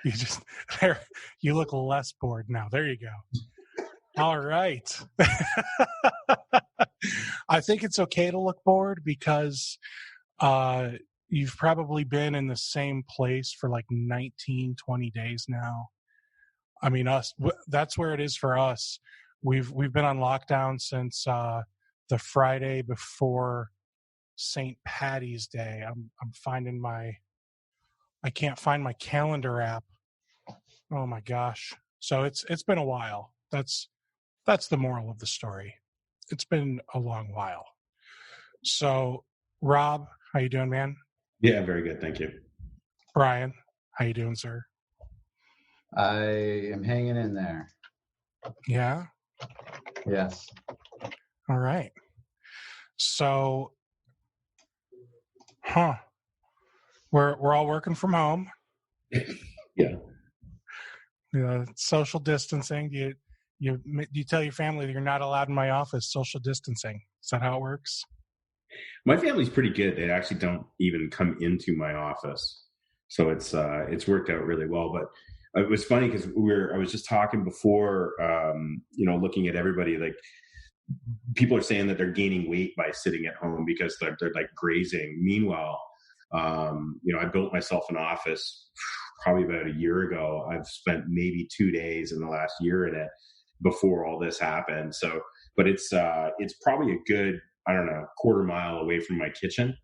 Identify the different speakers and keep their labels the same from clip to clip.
Speaker 1: You just there. You look less bored now. There you go. All right. I think it's okay to look bored because you've probably been in the same place for like 19, 20 days now. I mean, that's where it is for us. We've been on lockdown since the Friday before St. Patty's Day. I'm finding I can't find my calendar app. Oh my gosh. So it's been a while. That's the moral of the story. It's been a long while. So, Rob, how you doing, man?
Speaker 2: Yeah, very good. Thank you.
Speaker 1: Brian, how you doing, sir?
Speaker 3: I am hanging in there.
Speaker 1: Yeah?
Speaker 3: Yes.
Speaker 1: All right. So, we're all working from home.
Speaker 2: Yeah.
Speaker 1: Social distancing. Do you tell your family that you're not allowed in my office? Social distancing. Is that how it works?
Speaker 2: My family's pretty good. They actually don't even come into my office, so it's worked out really well. But it was funny because I was just talking before, looking at everybody, like people are saying that they're gaining weight by sitting at home because they're like grazing. Meanwhile, I built myself an office probably about a year ago. I've spent maybe 2 days in the last year in it before all this happened. So, but it's probably a good, I don't know, quarter mile away from my kitchen.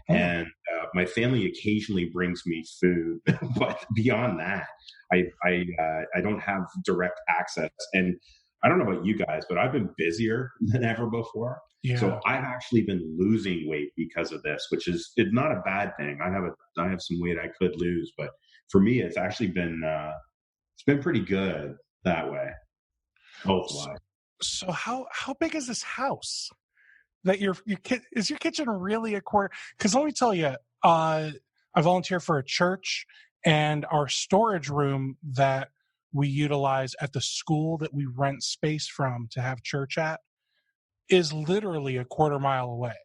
Speaker 2: Oh. And my family occasionally brings me food, but beyond that, I don't have direct access. And I don't know about you guys, but I've been busier than ever before. Yeah. So I've actually been losing weight because of this, which is it's not a bad thing. I have some weight I could lose, but for me, it's actually been it's been pretty good that way.
Speaker 1: So how big is this house? That is your kitchen really a quarter? Because let me tell you, I volunteer for a church, and our storage room that we utilize at the school that we rent space from to have church at is literally a quarter mile away.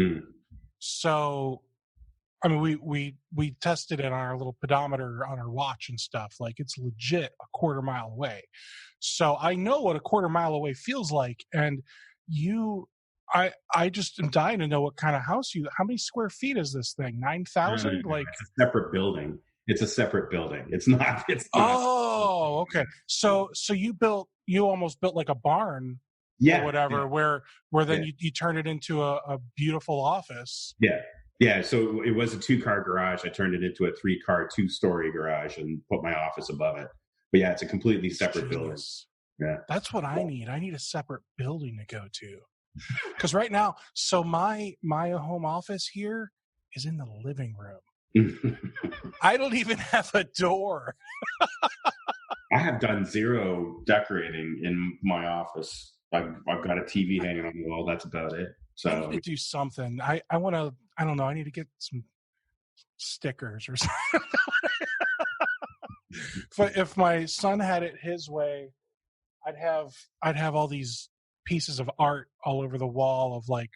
Speaker 1: Mm. So, I mean, we tested it on our little pedometer on our watch and stuff. Like, it's legit a quarter mile away. So I know what a quarter mile away feels like. And I just am dying to know what kind of house how many square feet is this thing? 9,000?
Speaker 2: Like, it's a separate building. It's a separate building. It's not.
Speaker 1: Oh, okay. So you almost built like a barn, or whatever, where then you turn it into a beautiful office.
Speaker 2: Yeah. So it was a 2-car garage. I turned it into a 3-car, 2-story garage and put my office above it. But yeah, it's a completely separate building. Yeah,
Speaker 1: that's what I need. I need a separate building to go to. Because right now, so my home office here is in the living room. I don't even have a door.
Speaker 2: I have done zero decorating in my office. I've got a TV hanging on the wall. That's about it. So
Speaker 1: I need to do something. I want to. I don't know. I need to get some stickers or something. But if my son had it his way, I'd have all these pieces of art all over the wall of like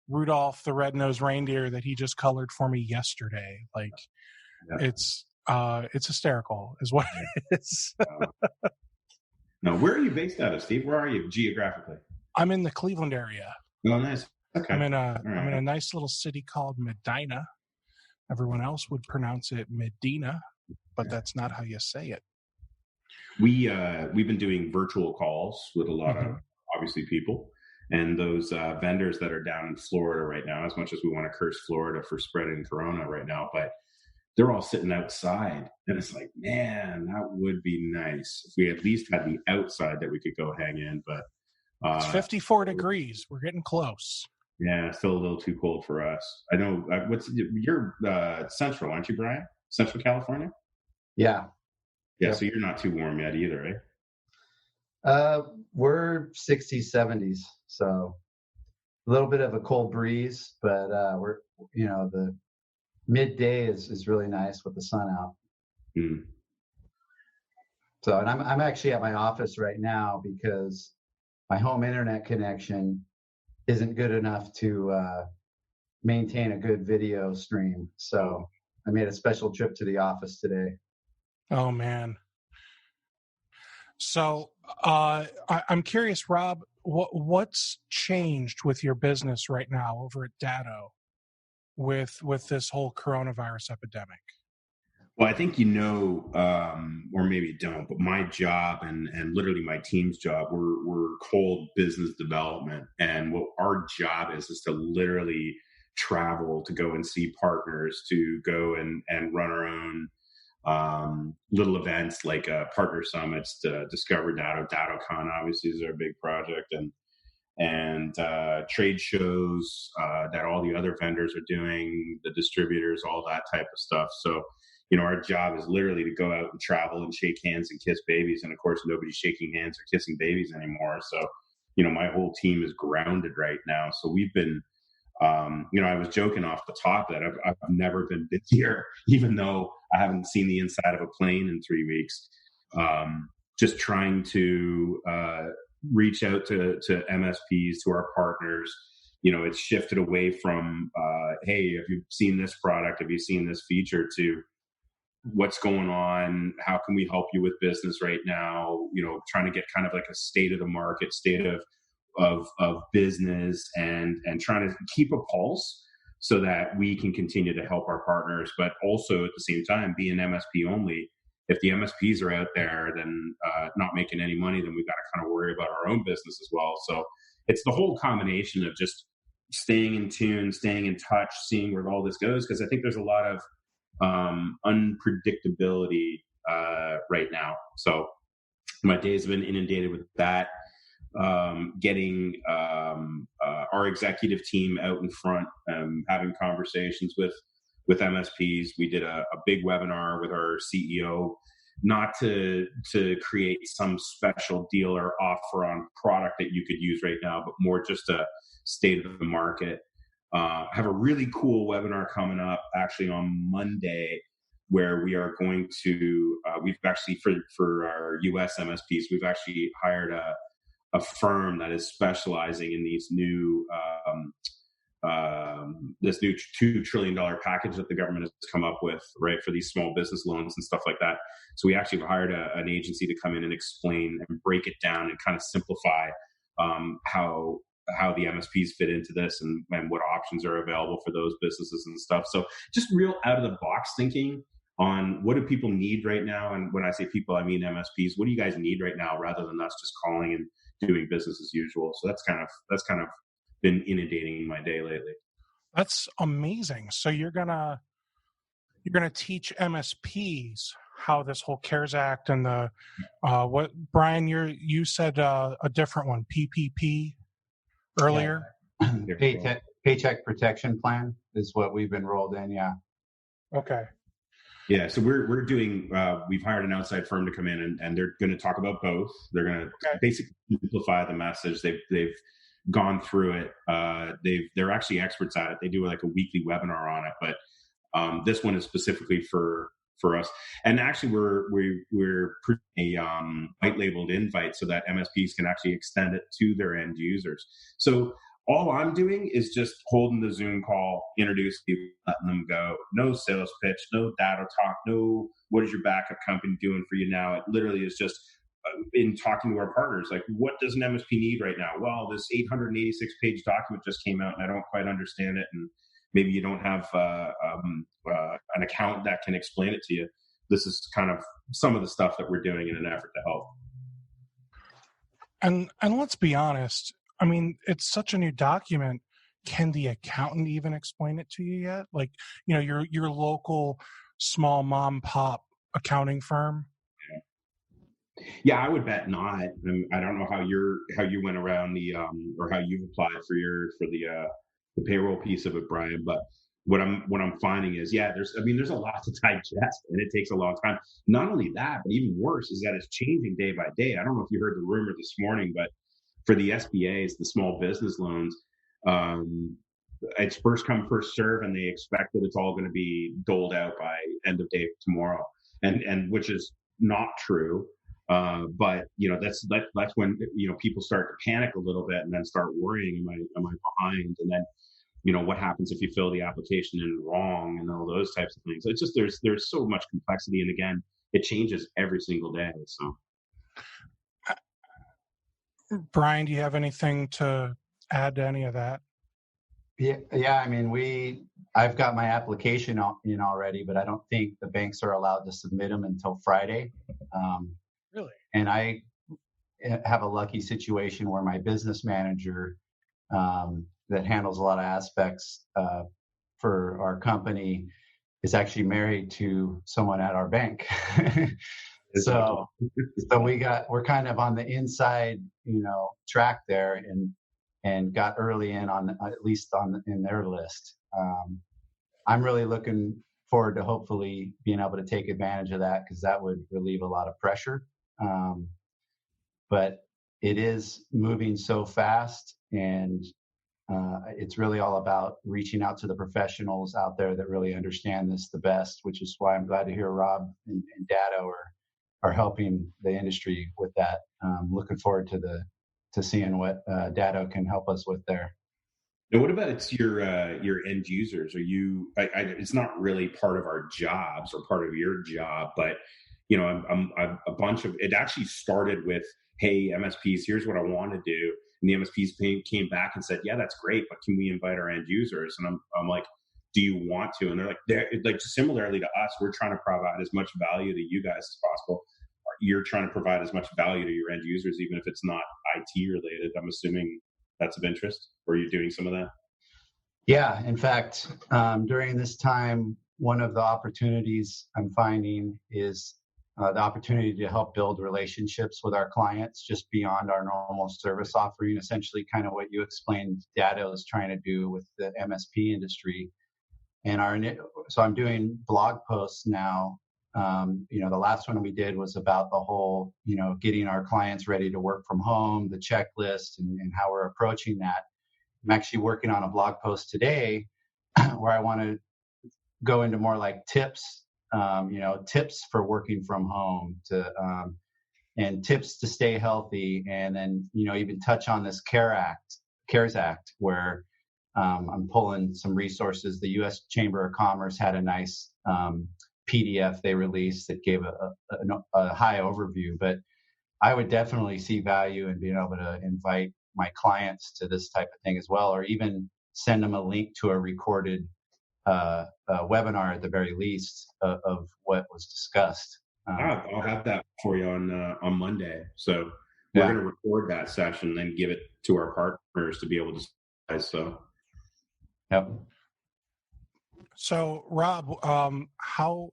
Speaker 1: Rudolph the Red-Nosed Reindeer that he just colored for me yesterday. Like, it's hysterical is what it is.
Speaker 2: Now, where are you based out of, Steve? Where are you geographically?
Speaker 1: I'm in the Cleveland area.
Speaker 2: Oh, nice. Okay.
Speaker 1: I'm in a nice little city called Medina. Everyone else would pronounce it Medina, but that's not how you say it.
Speaker 2: We've been doing virtual calls with a lot of obviously people, and those vendors that are down in Florida right now, as much as we want to curse Florida for spreading Corona right now, but they're all sitting outside, and it's like, man, that would be nice if we at least had the outside that we could go hang in. But
Speaker 1: it's 54 degrees. We're getting close.
Speaker 2: Yeah, still a little too cold for us. I know. You're central, aren't you, Brian? Central California?
Speaker 3: Yeah.
Speaker 2: Yeah, so you're not too warm yet either, right?
Speaker 3: We're 60s, 70s, so a little bit of a cold breeze, but we're, the midday is really nice with the sun out. Mm. So, and I'm actually at my office right now because my home internet connection isn't good enough to maintain a good video stream. So I made a special trip to the office today.
Speaker 1: Oh man. So I'm curious, Rob, what's changed with your business right now over at Datto with this whole coronavirus epidemic?
Speaker 2: Well, I think or maybe you don't, but my job and literally my team's job, we're called business development, and what our job is to literally travel to go and see partners, to go and run our own little events like partner summits, to discover DattoCon obviously is our big project, and trade shows that all the other vendors are doing, the distributors, all that type of stuff. So, our job is literally to go out and travel and shake hands and kiss babies. And of course, nobody's shaking hands or kissing babies anymore. So, my whole team is grounded right now. So we've been, I was joking off the top that I've never been busier, even though I haven't seen the inside of a plane in 3 weeks. Just trying to reach out to MSPs, to our partners. It's shifted away from, hey, have you seen this product? Have you seen this feature? To what's going on? How can we help you with business right now? Trying to get kind of like a state of the market, state of business, and trying to keep a pulse so that we can continue to help our partners, but also at the same time be an MSP only. If the MSPs are out there, then not making any money, then we've got to kind of worry about our own business as well. So it's the whole combination of just staying in tune, staying in touch, seeing where all this goes, because I think there's a lot of unpredictability right now. So my days have been inundated with that. Getting our executive team out in front, having conversations with MSPs. We did a big webinar with our CEO, not to create some special deal or offer on product that you could use right now, but more just a state of the market. Have a really cool webinar coming up actually on Monday, where we are going to, we've actually, for our US MSPs, we've actually hired a firm that is specializing in these new, this new $2 trillion package that the government has come up with, right, for these small business loans and stuff like that. So we actually hired an agency to come in and explain and break it down and kind of simplify how the MSPs fit into this and what options are available for those businesses and stuff. So just real out of the box thinking on what do people need right now. And when I say people, I mean MSPs. What do you guys need right now, rather than us just calling and doing business as usual? So that's kind of been inundating my day lately. That's
Speaker 1: amazing. So you're gonna teach MSPs how this whole CARES Act and the what, Brian, you said a different one, PPP earlier.
Speaker 3: Yeah. Paycheck protection plan is what we've enrolled in. Yeah.
Speaker 1: Okay.
Speaker 2: Yeah, so we're doing. We've hired an outside firm to come in, and they're going to talk about both. They're going to basically simplify the message. They've gone through it. They're actually experts at it. They do like a weekly webinar on it, but this one is specifically for us. And actually, we're a white labeled invite so that MSPs can actually extend it to their end users. So all I'm doing is just holding the Zoom call, introduce people, letting them go. No sales pitch, no data talk, no what is your backup company doing for you now. It literally is just in talking to our partners, like, what does an MSP need right now? Well, this 886-page document just came out and I don't quite understand it. And maybe you don't have an account that can explain it to you. This is kind of some of the stuff that we're doing in an effort to help.
Speaker 1: And let's be honest, I mean, it's such a new document. Can the accountant even explain it to you yet? Like, your local small mom pop accounting firm.
Speaker 2: Yeah, I would bet not. I don't know how you went around the or how you've applied for the payroll piece of it, Brian. But what I'm finding is, there's a lot to digest, and it takes a long time. Not only that, but even worse is that it's changing day by day. I don't know if you heard the rumor this morning, but for the SBAs, the small business loans, it's first come, first serve, and they expect that it's all going to be doled out by end of day tomorrow, and which is not true. But that's when people start to panic a little bit and then start worrying, am I behind? And then what happens if you fill the application in wrong and all those types of things. It's just there's so much complexity, and again, it changes every single day. So,
Speaker 1: Brian, do you have anything to add to any of that?
Speaker 3: Yeah. I mean, I've got my application in already, but I don't think the banks are allowed to submit them until Friday.
Speaker 1: Really?
Speaker 3: And I have a lucky situation where my business manager that handles a lot of aspects for our company is actually married to someone at our bank. So we're kind of on the inside, track there, and got early in on at least in their list. I'm really looking forward to hopefully being able to take advantage of that, because that would relieve a lot of pressure. But it is moving so fast, and it's really all about reaching out to the professionals out there that really understand this the best, which is why I'm glad to hear Rob and Dado are helping the industry with that. Looking forward to seeing what Dado can help us with there.
Speaker 2: Now, what about your end users? Are you? It's not really part of our jobs or part of your job, but I'm a bunch of it. Actually started with, hey, MSPs, here's what I want to do, and the MSPs came back and said, yeah, that's great, but can we invite our end users? And I'm like, do you want to? And they're like similarly to us, we're trying to provide as much value to you guys as possible. You're trying to provide as much value to your end users, even if it's not IT related. I'm assuming that's of interest, or you're doing some of that?
Speaker 3: Yeah, in fact, during this time, one of the opportunities I'm finding is the opportunity to help build relationships with our clients just beyond our normal service offering, essentially kind of what you explained Dado is trying to do with the MSP industry. And so I'm doing blog posts now. The last one we did was about the whole, getting our clients ready to work from home, the checklist, and how we're approaching that. I'm actually working on a blog post today where I want to go into more like tips, tips for working from home and tips to stay healthy. And then, even touch on this CARES Act, where I'm pulling some resources. The U.S. Chamber of Commerce had a nice PDF they released that gave a high overview, but I would definitely see value in being able to invite my clients to this type of thing as well, or even send them a link to a recorded webinar at the very least of what was discussed.
Speaker 2: I'll have that for you on Monday. So we're going to record that session and then give it to our partners to be able to.
Speaker 3: Yep.
Speaker 1: So, Rob, how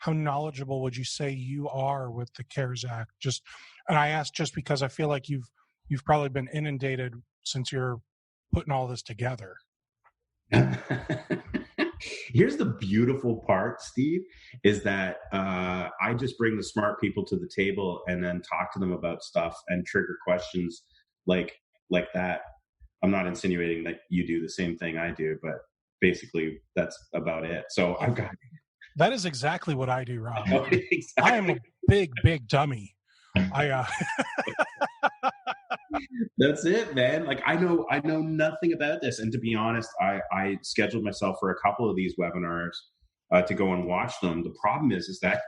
Speaker 1: knowledgeable would you say you are with the CARES Act? And I ask just because I feel like you've probably been inundated since you're putting all this together.
Speaker 2: Here's the beautiful part, Steve, is that I just bring the smart people to the table and then talk to them about stuff and trigger questions like that. I'm not insinuating that you do the same thing I do, but basically that's about it. So I've got.
Speaker 1: That is exactly what I do, Rob.
Speaker 2: Exactly.
Speaker 1: I am a big dummy.
Speaker 2: That's it, man. Like I know nothing about this, and to be honest, I scheduled myself for a couple of these webinars to go and watch them. The problem is that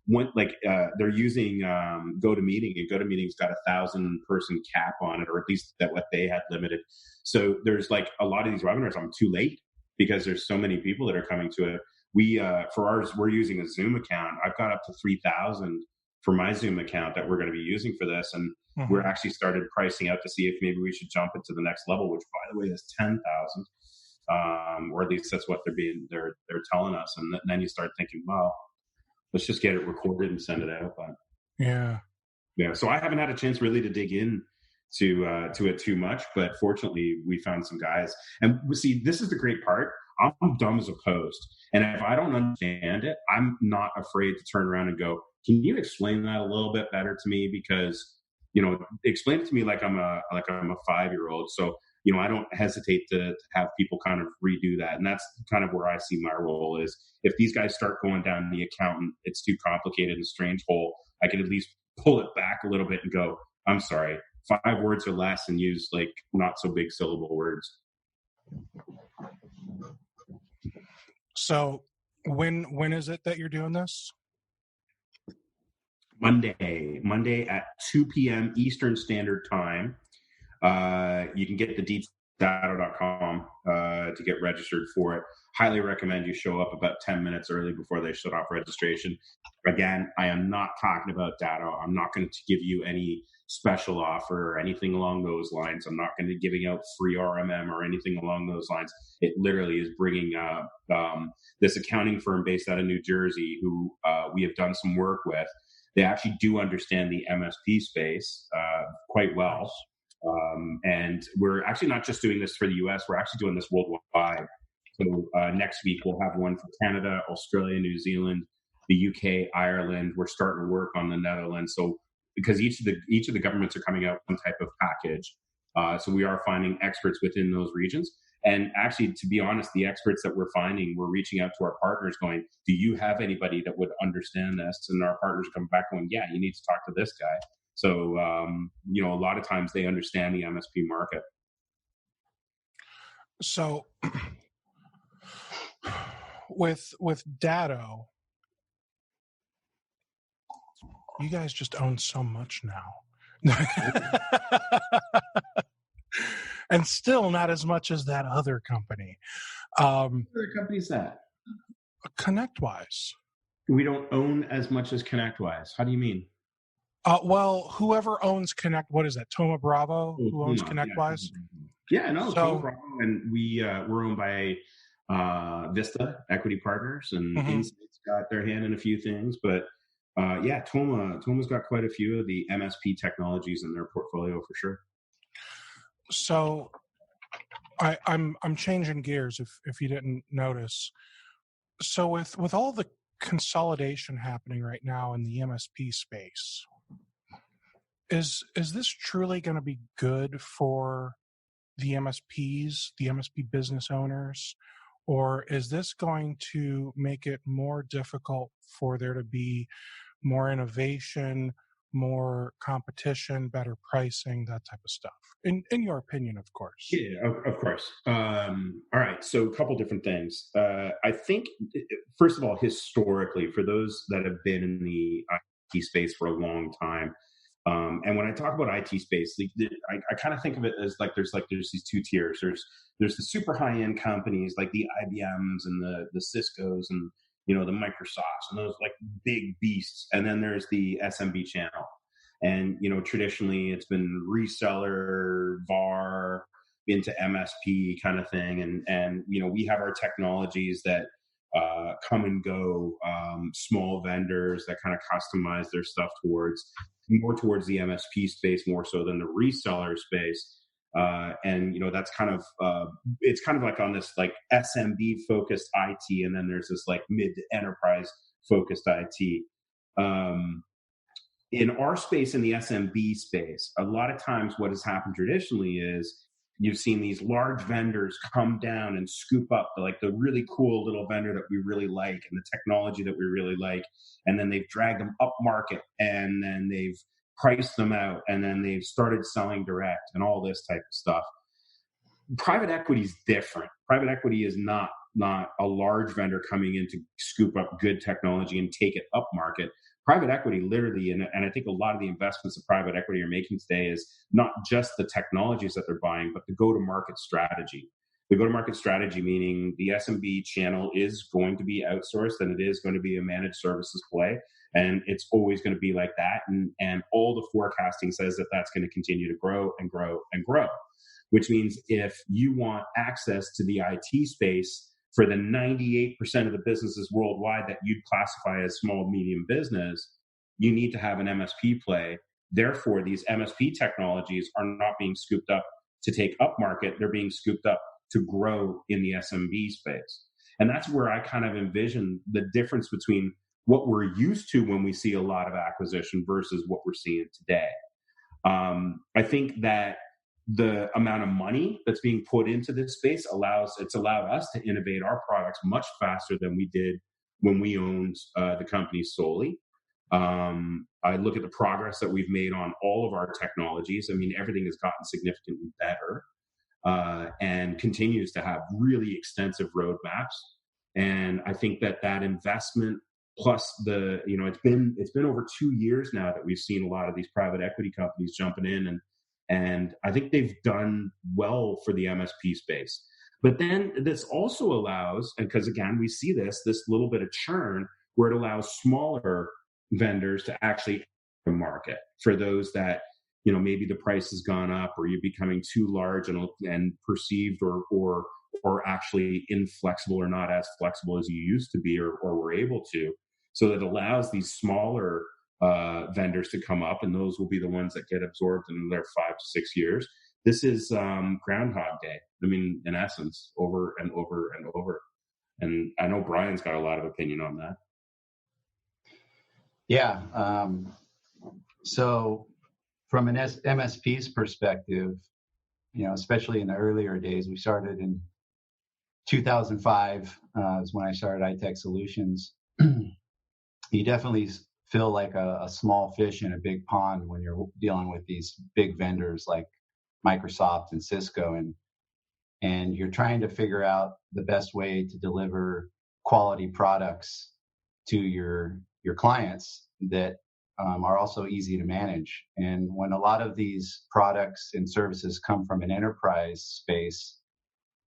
Speaker 2: when they're using GoToMeeting, and GoToMeeting's got 1,000 person cap on it, or at least that what they had limited. So there's like a lot of these webinars I'm too late because there's so many people that are coming to it. We for ours, we're using a Zoom account. I've got up to 3,000 for my Zoom account that we're going to be using for this, and we're actually started pricing out to see if maybe we should jump it to the next level, which by the way is 10,000, or at least that's what they're telling us. And then you start thinking, well, let's just get it recorded and send it out. But
Speaker 1: yeah.
Speaker 2: So I haven't had a chance really to dig in to it too much, but fortunately we found some guys. And see, this is the great part. I'm dumb as a post, and if I don't understand it, I'm not afraid to turn around and go, can you explain that a little bit better to me? Because explain it to me like I'm a 5-year-old. So I don't hesitate to have people kind of redo that, and that's kind of where I see my role is. If these guys start going down the accountant, it's too complicated and strange hole, I can at least pull it back a little bit and go, I'm sorry, 5 words or less, and use like not so big syllable words.
Speaker 1: So when is it that you're doing this?
Speaker 2: Monday at 2 p.m. Eastern Standard Time. You can get the deets datto.com to get registered for it. Highly recommend you show up about 10 minutes early before they shut off registration. Again, I am not talking about Datto. I'm not going to give you any special offer or anything along those lines. I'm not going to be giving out free RMM or anything along those lines. It literally is bringing this accounting firm based out of New Jersey who we have done some work with. They actually do understand the MSP space quite well. And we're actually not just doing this for the US, we're actually doing this worldwide. So next week we'll have one for Canada, Australia, New Zealand, the UK, Ireland. We're starting to work on the Netherlands. So because each of the governments are coming out with one type of package. So we are finding experts within those regions. And actually, to be honest, the experts that we're finding, we're reaching out to our partners going, do you have anybody that would understand this? And our partners come back going, yeah, you need to talk to this guy. So, a lot of times they understand the MSP market.
Speaker 1: So with Datto, you guys just own so much now. And still not as much as that other company.
Speaker 2: What other company is that?
Speaker 1: ConnectWise.
Speaker 2: We don't own as much as ConnectWise. How do you mean?
Speaker 1: Well, whoever owns what is that? Thoma Bravo, who owns ConnectWise?
Speaker 2: Yeah, no, Thoma Bravo. And we're owned by Vista Equity Partners, and Insight's got their hand in a few things. But Thoma's got quite a few of the MSP technologies in their portfolio for sure.
Speaker 1: So I'm changing gears if you didn't notice. So with all the consolidation happening right now in the MSP space, is this truly going to be good for the MSPs, the MSP business owners, or is this going to make it more difficult for there to be more innovation, more competition, better pricing, that type of stuff? In your opinion, of course.
Speaker 2: Yeah, of course. All right. So a couple different things. I think, first of all, historically, for those that have been in the IT space for a long time, and when I talk about IT space, I kind of think of it as there's these two tiers. There's the super high end companies like the IBMs and the Ciscos and the Microsofts and those like big beasts, and then there's the SMB channel. And, traditionally it's been reseller, VAR into MSP kind of thing. And we have our technologies that come and go, small vendors that kind of customize their stuff more towards the MSP space, more so than the reseller space. And that's kind of it's kind of like on this like SMB focused IT, and then there's this like mid enterprise focused IT. In our space, in the SMB space, a lot of times what has happened traditionally is you've seen these large vendors come down and scoop up the really cool little vendor that we really like and the technology that we really like, and then they've dragged them up market, and then they've priced them out, and then they've started selling direct and all this type of stuff. Private equity is different. Private equity is not a large vendor coming in to scoop up good technology and take it up market. Private equity literally, and I think a lot of the investments that private equity are making today is not just the technologies that they're buying, but the go-to-market strategy. The go-to-market strategy, meaning the SMB channel is going to be outsourced, and it is going to be a managed services play, and it's always going to be like that. And all the forecasting says that that's going to continue to grow and grow and grow, which means if you want access to the IT space for the 98% of the businesses worldwide that you'd classify as small, medium business, you need to have an MSP play. Therefore, these MSP technologies are not being scooped up to take up market. They're being scooped up to grow in the SMB space. And that's where I kind of envision the difference between what we're used to when we see a lot of acquisition versus what we're seeing today. I think that the amount of money that's being put into this space it's allowed us to innovate our products much faster than we did when we owned the company solely. I look at the progress that we've made on all of our technologies. I mean, everything has gotten significantly better and continues to have really extensive roadmaps. And I think that investment plus it's been over 2 years now that we've seen a lot of these private equity companies jumping in, and I think they've done well for the MSP space. But then this also allows, and because again, we see this little bit of churn where it allows smaller vendors to actually market for those that, maybe the price has gone up or you're becoming too large and perceived or actually inflexible or not as flexible as you used to be or were able to. So that allows these smaller vendors to come up, and those will be the ones that get absorbed in their 5 to 6 years. This is Groundhog Day. I mean, in essence, over and over and over. And I know Brian's got a lot of opinion on that.
Speaker 3: Yeah. So from an MSP's perspective, especially in the earlier days, we started in 2005 is when I started iTech Solutions. You definitely feel like a small fish in a big pond when you're dealing with these big vendors like Microsoft and Cisco, and you're trying to figure out the best way to deliver quality products to your clients that are also easy to manage. And when a lot of these products and services come from an enterprise space,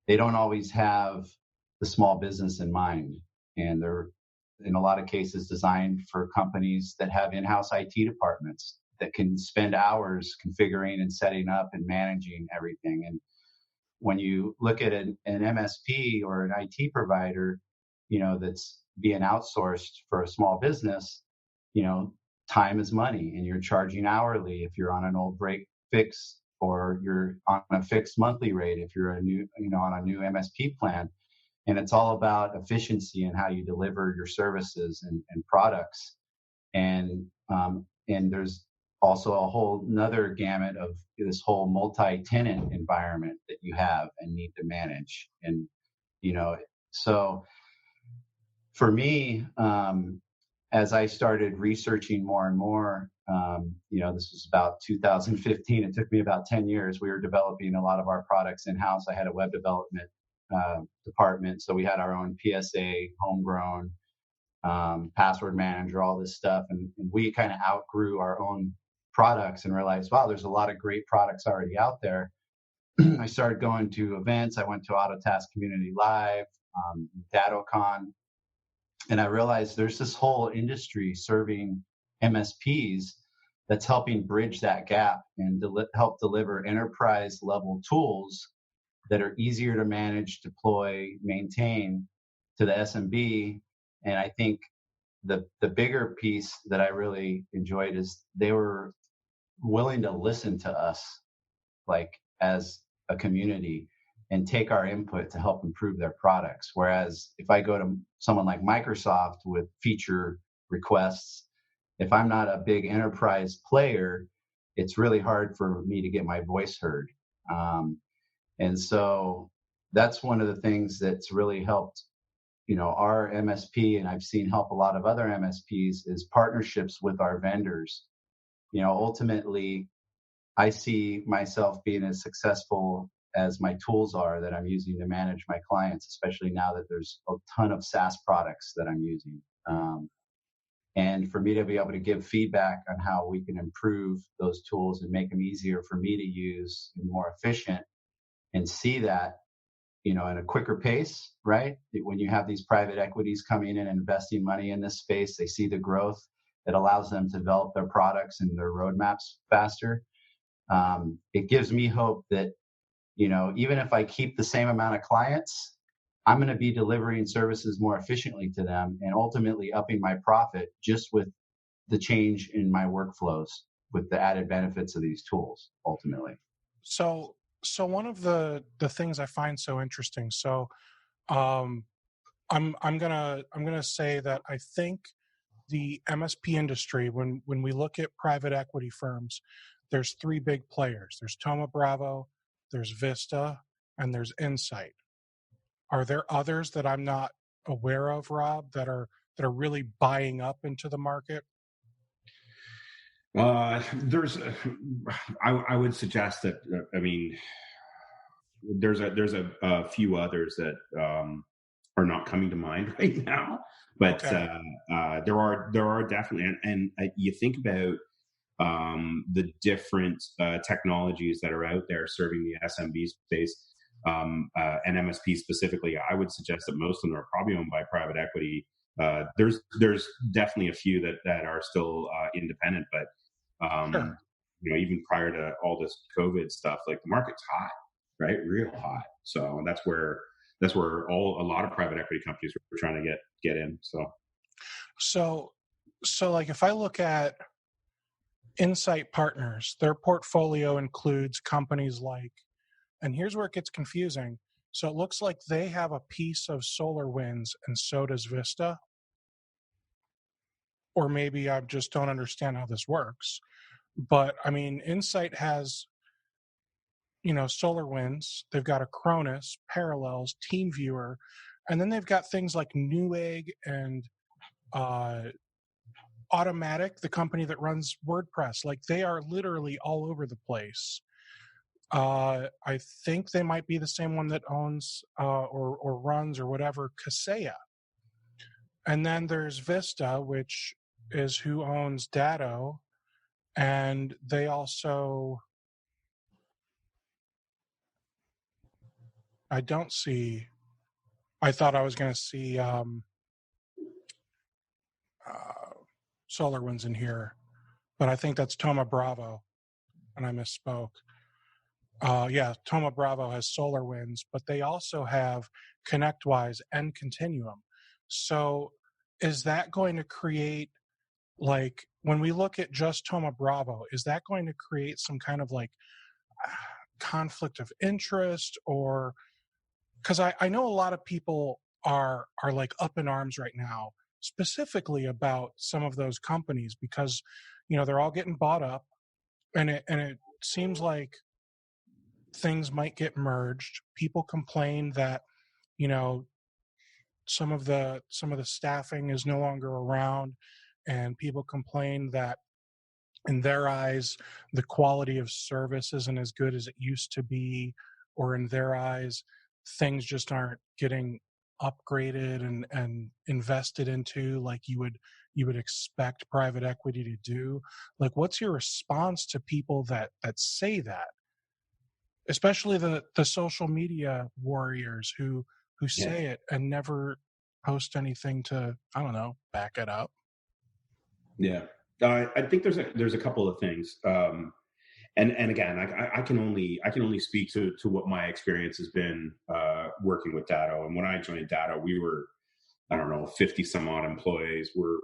Speaker 3: they don't always have the small business in mind. And they're, in a lot of cases, designed for companies that have in-house IT departments that can spend hours configuring and setting up and managing everything. And when you look at an MSP or an IT provider, that's being outsourced for a small business, time is money, and you're charging hourly if you're on an old break fix, or you're on a fixed monthly rate if you're on a new MSP plan. And it's all about efficiency and how you deliver your services and products. And there's also a whole another gamut of this whole multi-tenant environment that you have and need to manage. And, so for me, as I started researching more and more, this was about 2015. It took me about 10 years. We were developing a lot of our products in-house. I had a web development department. So we had our own PSA, homegrown, password manager, all this stuff. And we kind of outgrew our own products and realized, wow, there's a lot of great products already out there. I started going to events. I went to Autotask Community Live, DattoCon, and I realized there's this whole industry serving MSPs that's helping bridge that gap and help deliver enterprise level tools that are easier to manage, deploy, maintain to the SMB. And I think the bigger piece that I really enjoyed is they were willing to listen to us, like as a community, and take our input to help improve their products. Whereas if I go to someone like Microsoft with feature requests, if I'm not a big enterprise player, it's really hard for me to get my voice heard. And so that's one of the things that's really helped, our MSP, and I've seen help a lot of other MSPs, is partnerships with our vendors. Ultimately, I see myself being as successful as my tools are that I'm using to manage my clients, especially now that there's a ton of SaaS products that I'm using. And for me to be able to give feedback on how we can improve those tools and make them easier for me to use and more efficient, and see that, in a quicker pace, right? When you have these private equities coming in and investing money in this space, they see the growth that allows them to develop their products and their roadmaps faster. It gives me hope that, even if I keep the same amount of clients, I'm going to be delivering services more efficiently to them and ultimately upping my profit just with the change in my workflows with the added benefits of these tools, ultimately.
Speaker 1: So one of the things I find so interesting. So I'm gonna say that I think the MSP industry, when we look at private equity firms, there's three big players. There's Thoma Bravo, there's Vista, and there's Insight. Are there others that I'm not aware of, Rob, that are really buying up into the market?
Speaker 2: I would suggest that, there's a few others that are not coming to mind right now. But
Speaker 1: Okay.
Speaker 2: there are definitely, and you think about the different technologies that are out there serving the SMB space, and MSP specifically. I would suggest that most of them are probably owned by private equity. There's definitely a few that are still independent, but
Speaker 1: Sure.
Speaker 2: even prior to all this COVID stuff, like the market's hot, right? Real hot. So that's where a lot of private equity companies were trying to get in.
Speaker 1: So like if I look at Insight Partners, their portfolio includes companies like, and here's where it gets confusing. So it looks like they have a piece of SolarWinds and so does Vista. Or maybe I just don't understand how this works. But I mean, Insight has, SolarWinds, they've got Acronis, Parallels, TeamViewer, and then they've got things like Newegg and Automatic, the company that runs WordPress. Like they are literally all over the place. I think they might be the same one that owns or runs or whatever Kaseya. And then there's Vista, which is who owns Datto, and they also, I thought I was going to see SolarWinds in here, but I think that's Thoma Bravo, and I misspoke. Thoma Bravo has SolarWinds, but they also have ConnectWise and Continuum. So is that going to create, like, when we look at just Thoma Bravo, is that going to create some kind of like conflict of interest? Or because I know a lot of people are like up in arms right now, specifically about some of those companies, because they're all getting bought up, and it seems like things might get merged. People complain that some of the staffing is no longer around, and people complain that in their eyes the quality of service isn't as good as it used to be, or in their eyes things just aren't getting upgraded and invested into like you would expect private equity to do. Like, what's your response to people that say that, especially the social media warriors who say it and never post anything to, I don't know, back it up?
Speaker 2: Yeah, I think there's a couple of things, and again, I can only speak to what my experience has been working with Datto. And when I joined Datto, we were, I don't know, 50 some odd employees. We're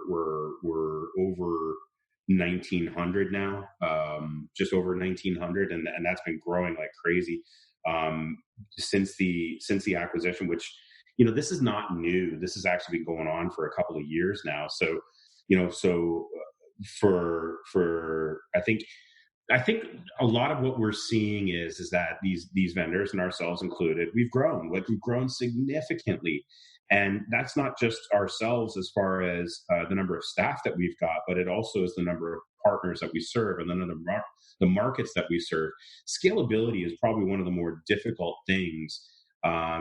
Speaker 2: over 1,900 now, just over 1,900, and that's been growing like crazy since the acquisition. Which, this is not new. This has actually been going on for a couple of years now. So, for I think a lot of what we're seeing is that these vendors, and ourselves included, we've grown significantly. And that's not just ourselves as far as the number of staff that we've got, but it also is the number of partners that we serve and then the markets that we serve. Scalability is probably one of the more difficult things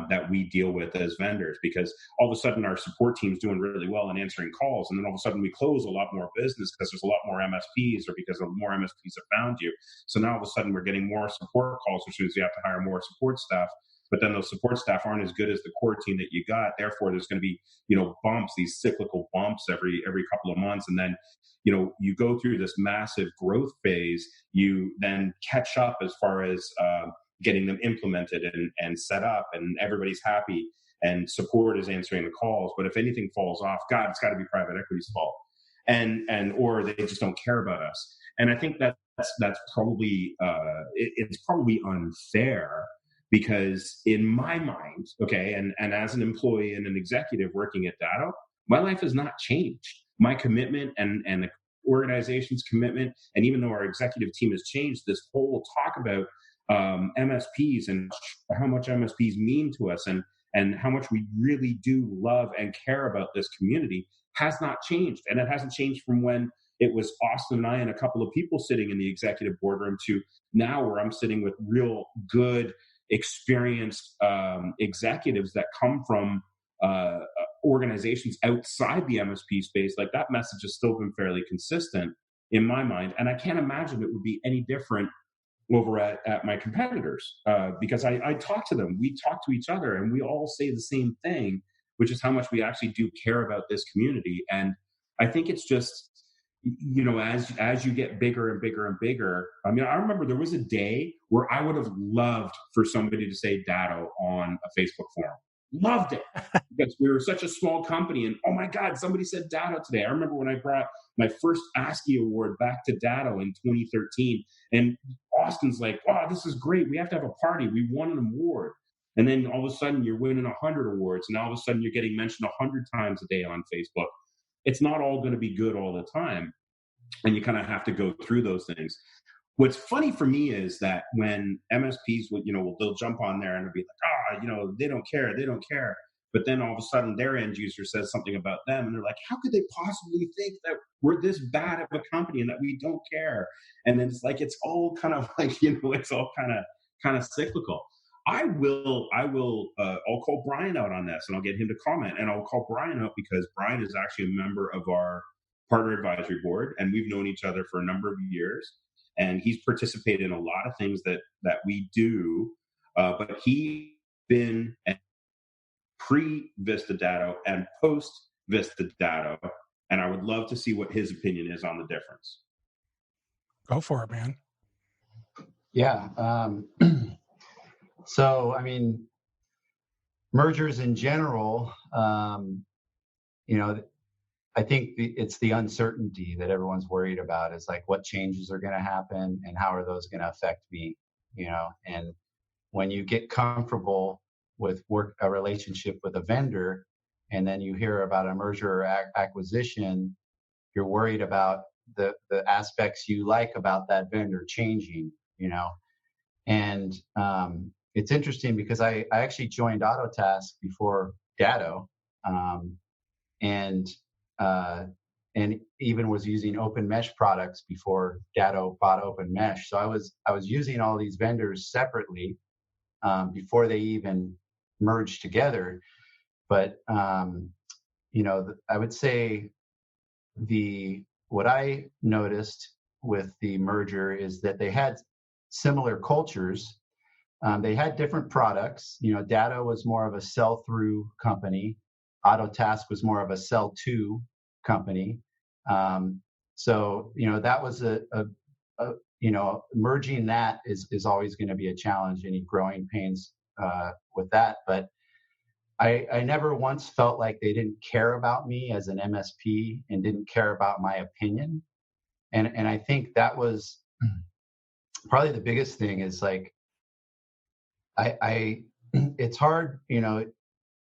Speaker 2: that we deal with as vendors, because all of a sudden our support team's doing really well in answering calls, and then all of a sudden we close a lot more business because there's a lot more MSPs, or because more MSPs have found you. So now all of a sudden we're getting more support calls, which means you have to hire more support staff. But then those support staff aren't as good as the core team that you got. Therefore, there's going to be, bumps, these cyclical bumps every couple of months. And then, you go through this massive growth phase. You then catch up as far as getting them implemented and set up, and everybody's happy, and support is answering the calls. But if anything falls off, God, it's got to be private equity's fault, and or they just don't care about us. And I think that's probably it's probably unfair. Because in my mind, okay, and as an employee and an executive working at Datto, my life has not changed. My commitment and the organization's commitment, and even though our executive team has changed, this whole talk about MSPs and how much MSPs mean to us, and how much we really do love and care about this community has not changed. And it hasn't changed from when it was Austin and I and a couple of people sitting in the executive boardroom to now, where I'm sitting with real good, experienced executives that come from organizations outside the MSP space, like that message has still been fairly consistent in my mind. And I can't imagine it would be any different over at my competitors, because I talk to them, we talk to each other, and we all say the same thing, which is how much we actually do care about this community. And I think it's just, as you get bigger and bigger and bigger, I mean, I remember there was a day where I would have loved for somebody to say Datto on a Facebook forum. Loved it, because we were such a small company, and oh my God, somebody said Datto today. I remember when I brought my first ASCII award back to Datto in 2013, and Austin's like, "Wow, this is great. We have to have a party. We won an award." And then all of a sudden you're winning 100 awards, and all of a sudden you're getting mentioned 100 times a day on Facebook. It's not all going to be good all the time, and you kind of have to go through those things. What's funny for me is that when MSPs they'll jump on there and they'll be like, they don't care. But then all of a sudden their end user says something about them, and they're like, how could they possibly think that we're this bad of a company and that we don't care? And then it's like, it's all kind of like, it's all kind of cyclical. I'll call Brian out on this, and I'll get him to comment, and I'll call Brian out because Brian is actually a member of our partner advisory board, and we've known each other for a number of years. And he's participated in a lot of things that we do, but he's been pre-Vista Datto and post-Vista Datto, and I would love to see what his opinion is on the difference.
Speaker 1: Go for it, man.
Speaker 3: Yeah. So, I mean, mergers in general, I think it's the uncertainty that everyone's worried about, is like, what changes are going to happen and how are those going to affect me, and when you get comfortable with a relationship with a vendor, and then you hear about a merger or acquisition, you're worried about the aspects you like about that vendor changing, and it's interesting because I actually joined Autotask before Datto, and even was using Open Mesh products before Datto bought Open Mesh. So I was using all these vendors separately before they even merged together. But I would say what I noticed with the merger is that they had similar cultures. They had different products. Datto was more of a sell-through company. Autotask was more of a sell-to company. So that was merging that is always going to be a challenge, any growing pains with that. But I never once felt like they didn't care about me as an MSP and didn't care about my opinion. And I think that was probably the biggest thing, is like, it's hard,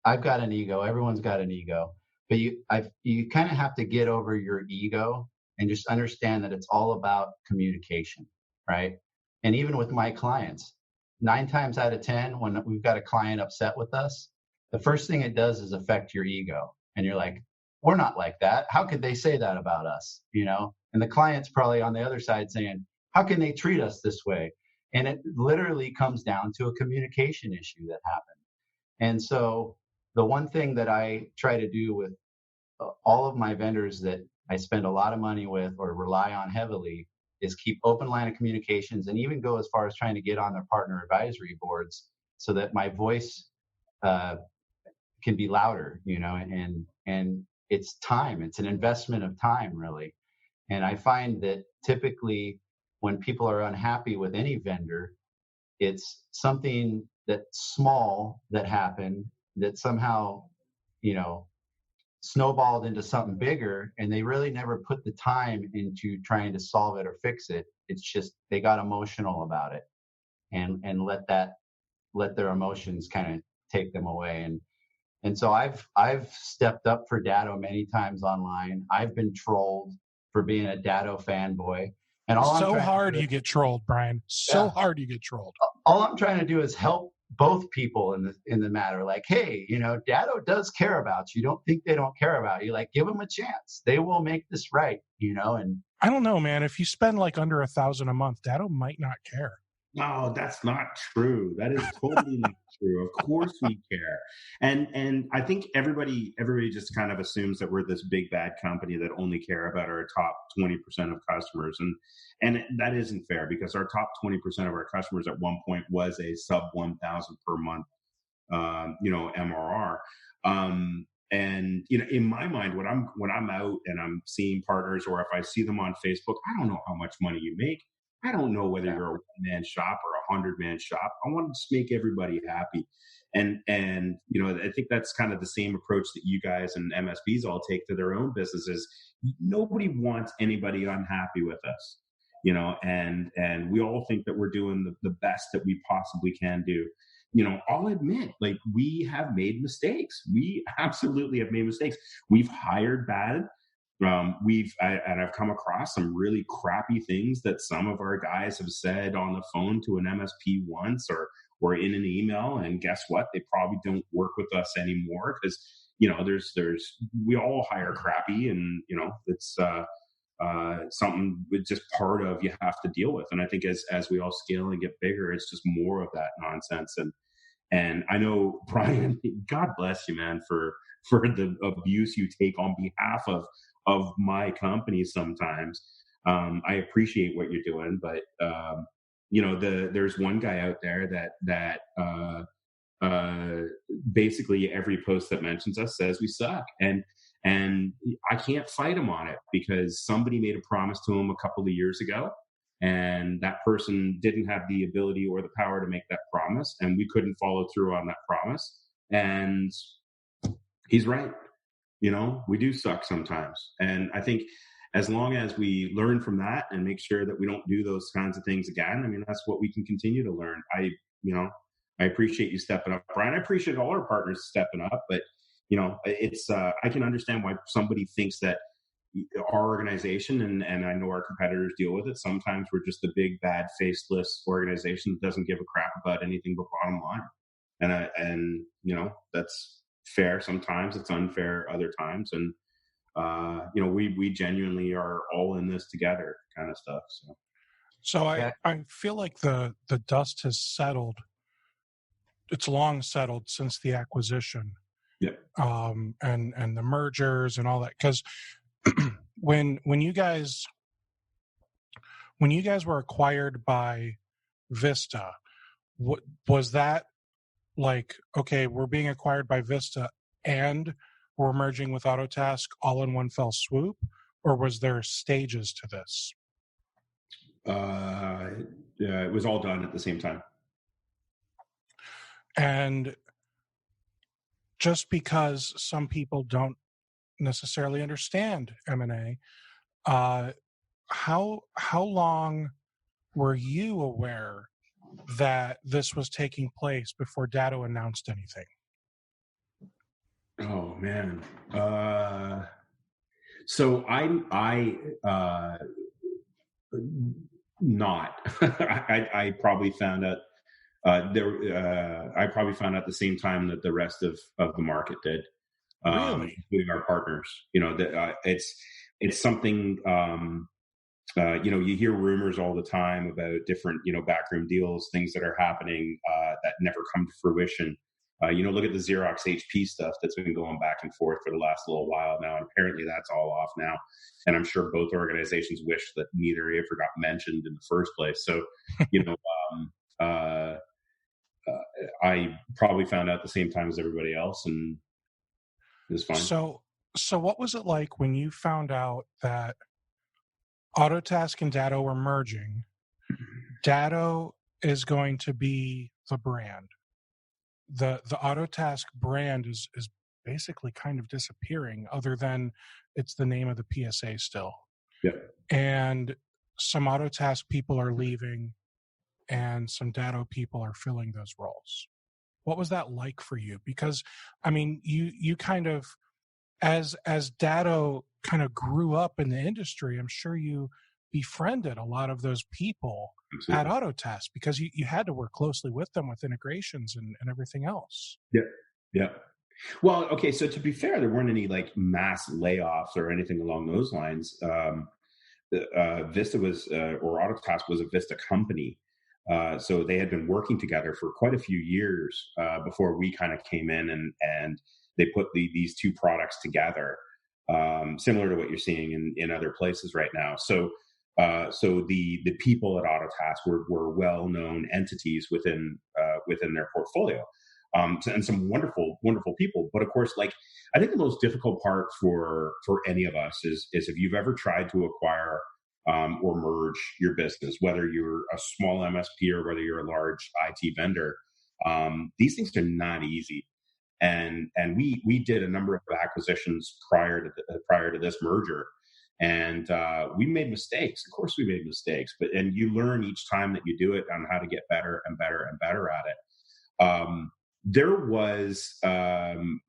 Speaker 3: I've got an ego, everyone's got an ego, but you kind of have to get over your ego and just understand that it's all about communication, right? And even with my clients, 9 times out of 10, when we've got a client upset with us, the first thing it does is affect your ego. And you're like, we're not like that. How could they say that about us? And the client's probably on the other side saying, how can they treat us this way? And it literally comes down to a communication issue that happened. And so the one thing that I try to do with all of my vendors that I spend a lot of money with or rely on heavily is keep open line of communications, and even go as far as trying to get on their partner advisory boards so that my voice can be louder, and it's time. It's an investment of time, really. And I find that typically when people are unhappy with any vendor, it's something that's small that happened that somehow, snowballed into something bigger, and they really never put the time into trying to solve it or fix it. It's just they got emotional about it and let their emotions kind of take them away. And so I've stepped up for Datto many times online. I've been trolled for being a Datto fanboy. And
Speaker 1: you get trolled, Brian. Hard you get trolled.
Speaker 3: All I'm trying to do is help both people in the matter. Like, hey, Datto does care about you. Don't think they don't care about you. Like, give them a chance. They will make this right, And
Speaker 1: I don't know, man. If you spend like under $1,000 a month, Datto might not care.
Speaker 2: No, that's not true. That is totally not true. Of course we care. And I think everybody just kind of assumes that we're this big bad company that only care about our top 20% of customers. And that isn't fair, because our top 20% of our customers at one point was a sub 1,000 per month MRR. And in my mind, when I'm out and I'm seeing partners, or if I see them on Facebook, I don't know how much money you make. I don't know whether you're a one-man shop or a 100-man shop. I want to just make everybody happy. And I think that's kind of the same approach that you guys and MSPs all take to their own businesses. Nobody wants anybody unhappy with us, and we all think that we're doing the best that we possibly can do. I'll admit, like, we have made mistakes. We absolutely have made mistakes. We've hired bad. I've come across some really crappy things that some of our guys have said on the phone to an MSP once, or in an email. And guess what? They probably don't work with us anymore, because, we all hire crappy, and, it's something just part of you have to deal with. And I think as we all scale and get bigger, it's just more of that nonsense. And I know, Brian, God bless you, man, for the abuse you take on behalf of my company sometimes. I appreciate what you're doing, but there's one guy out there that basically every post that mentions us says we suck, and I can't fight him on it, because somebody made a promise to him a couple of years ago, and that person didn't have the ability or the power to make that promise, and we couldn't follow through on that promise. And he's right. We do suck sometimes. And I think as long as we learn from that and make sure that we don't do those kinds of things again, I mean, that's what we can continue to learn. I appreciate you stepping up, Brian. I appreciate all our partners stepping up, but it's I can understand why somebody thinks that our organization, and I know our competitors deal with it, sometimes we're just a big bad faceless organization that doesn't give a crap about anything but bottom line. And that's fair sometimes, it's unfair other times, and we genuinely are all in this together, kind of stuff.
Speaker 1: So I feel like the dust has settled. It's long settled since the acquisition.
Speaker 2: Yeah.
Speaker 1: And the mergers and all that, because when you guys were acquired by Vista, what was that like? Okay, we're being acquired by Vista and we're merging with Autotask all in one fell swoop, or was there stages to this?
Speaker 2: It was all done at the same time.
Speaker 1: And just because some people don't necessarily understand M&A, how long were you aware that this was taking place before Datto announced anything?
Speaker 2: Oh man. So I not. I probably found out I probably found out the same time that the rest of the market did,
Speaker 1: Really?
Speaker 2: including our partners. It's something. You hear rumors all the time about different backroom deals, things that are happening that never come to fruition. Look at the Xerox HP stuff that's been going back and forth for the last little while now, and apparently that's all off now. And I'm sure both organizations wish that neither ever got mentioned in the first place. So, I probably found out at the same time as everybody else, and it was fine.
Speaker 1: So what was it like when you found out that Autotask and Datto were merging? Datto is going to be the brand. The Autotask brand is basically kind of disappearing, other than it's the name of the PSA still.
Speaker 2: Yeah.
Speaker 1: And some Autotask people are leaving, and some Datto people are filling those roles. What was that like for you? Because, I mean, you kind of, as Datto kind of grew up in the industry, I'm sure you befriended a lot of those people. Absolutely. At Autotask, because you had to work closely with them with integrations and everything else.
Speaker 2: Yeah. Well, okay, so to be fair, there weren't any like mass layoffs or anything along those lines. Vista was, or Autotask was a Vista company. So they had been working together for quite a few years before we kind of came in, and they put these two products together, similar to what you're seeing in other places right now. So the people at Autotask were well-known entities within their portfolio, and some wonderful people. But of course, like, I think the most difficult part for any of us is if you've ever tried to acquire or merge your business, whether you're a small MSP or whether you're a large IT vendor. These things are not easy, and we did a number of acquisitions prior to this merger, and we made mistakes. Of course, we made mistakes, and you learn each time that you do it on how to get better and better and better at it. There was, in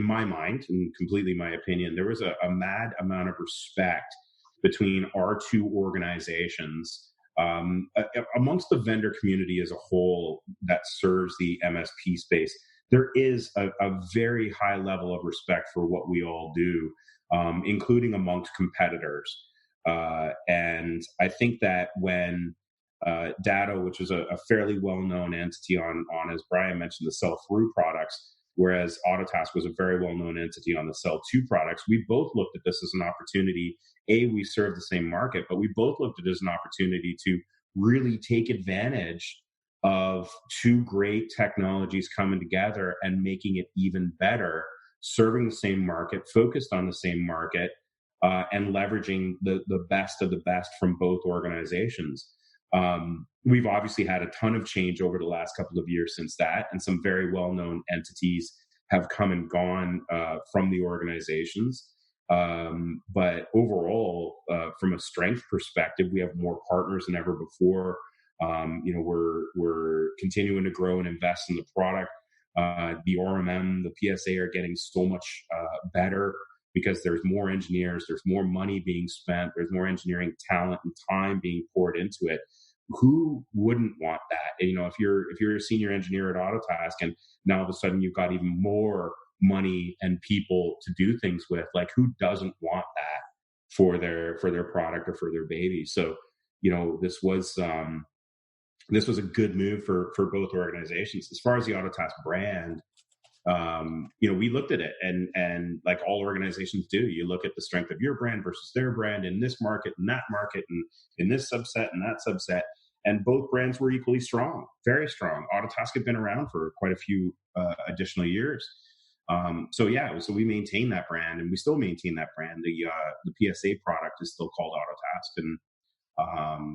Speaker 2: my mind, and completely my opinion, there was a mad amount of respect between our two organizations, amongst the vendor community as a whole that serves the MSP space. There is a very high level of respect for what we all do, including amongst competitors. And I think that when Datto, which was a fairly well-known entity on, as Brian mentioned, the sell-through products, whereas Autotask was a very well-known entity on the sell-to products, we both looked at this as an opportunity. We serve the same market, but we both looked at it as an opportunity to really take advantage of two great technologies coming together and making it even better, serving the same market, focused on the same market, and leveraging the best of the best from both organizations. We've obviously had a ton of change over the last couple of years since that, and some very well-known entities have come and gone from the organizations. But overall, from a strength perspective, we have more partners than ever before. We're continuing to grow and invest in the product. The RMM, the PSA are getting so much better because there's more engineers, there's more money being spent, there's more engineering talent and time being poured into it. Who wouldn't want that? If you're a senior engineer at Autotask and now all of a sudden you've got even more money and people to do things with, like, who doesn't want that for their product or for their baby? So, this was a good move for both organizations. As far as the Autotask brand, we looked at it, and like all organizations do, you look at the strength of your brand versus their brand in this market and that market and in this subset and that subset. And both brands were equally strong, very strong. Autotask had been around for quite a few additional years. So we maintain that brand, and we still maintain that brand. The PSA product is still called Autotask, and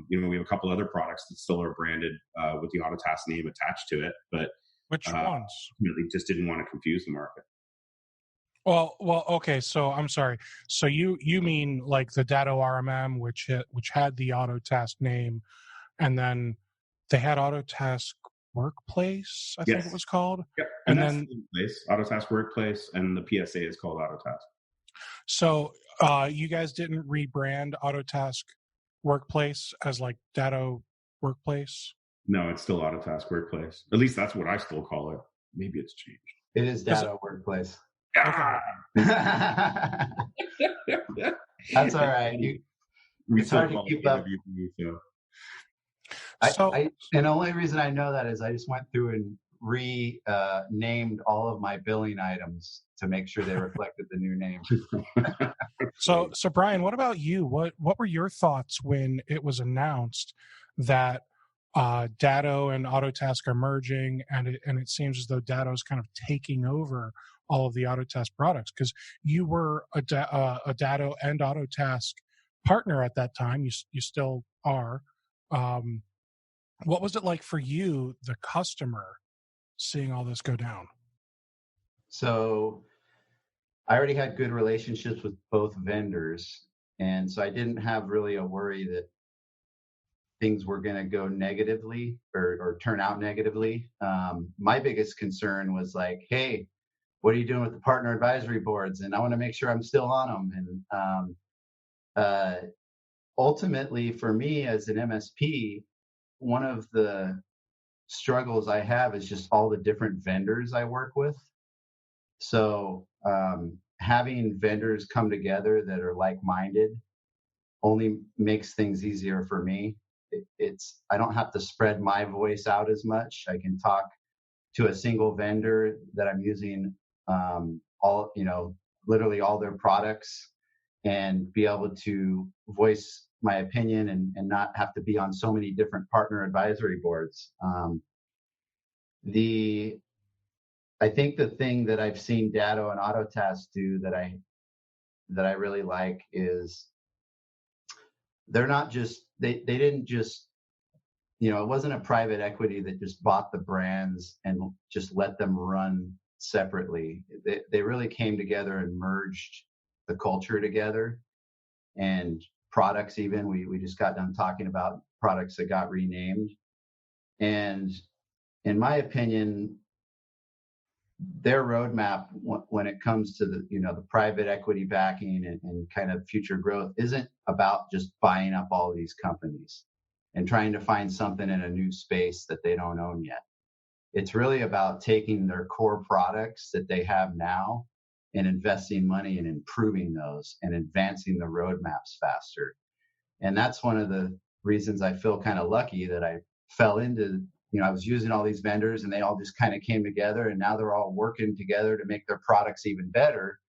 Speaker 2: we have a couple other products that still are branded with the Autotask name attached to it. But
Speaker 1: which ones?
Speaker 2: Really, just didn't want to confuse the market.
Speaker 1: Well, okay. So I'm sorry. So you mean like the Datto RMM, which had the Autotask name, and then they had Autotask Workplace, I think it was called.
Speaker 2: Yep. And then Autotask Workplace, and the PSA is called Autotask.
Speaker 1: So you guys didn't rebrand Autotask Workplace as like Datto Workplace?
Speaker 2: No, it's still Autotask Workplace. At least that's what I still call it. Maybe it's changed.
Speaker 3: It is Datto Workplace.
Speaker 2: Ah!
Speaker 3: That's all right. It's hard to keep up. And the only reason I know that is I just went through and renamed all of my billing items to make sure they reflected the new name.
Speaker 1: So Brian, what about you? What were your thoughts when it was announced that Datto and Autotask are merging, and it seems as though Datto is kind of taking over all of the Autotask products, because you were a Datto and Autotask partner at that time. You still are. What was it like for you, the customer, seeing all this go down?
Speaker 3: So I already had good relationships with both vendors, and so I didn't have really a worry that things were going to go negatively or turn out negatively. My biggest concern was like, hey, what are you doing with the partner advisory boards? And I want to make sure I'm still on them. And ultimately, for me as an MSP, one of the struggles I have is just all the different vendors I work with. So having vendors come together that are like-minded only makes things easier for me. I don't have to spread my voice out as much. I can talk to a single vendor that I'm using literally all their products, and be able to voice my opinion and not have to be on so many different partner advisory boards. I think the thing that I've seen Datto and Autotask do that I really like is they're not just, they didn't just, it wasn't a private equity that just bought the brands and just let them run separately. They really came together and merged the culture together, and products even. We just got done talking about products that got renamed. And in my opinion, their roadmap when it comes to the private equity backing and kind of future growth isn't about just buying up all these companies and trying to find something in a new space that they don't own yet. It's really about taking their core products that they have now and investing money in improving those and advancing the roadmaps faster. And that's one of the reasons I feel kind of lucky that I fell into, I was using all these vendors and they all just kind of came together, and now they're all working together to make their products even better,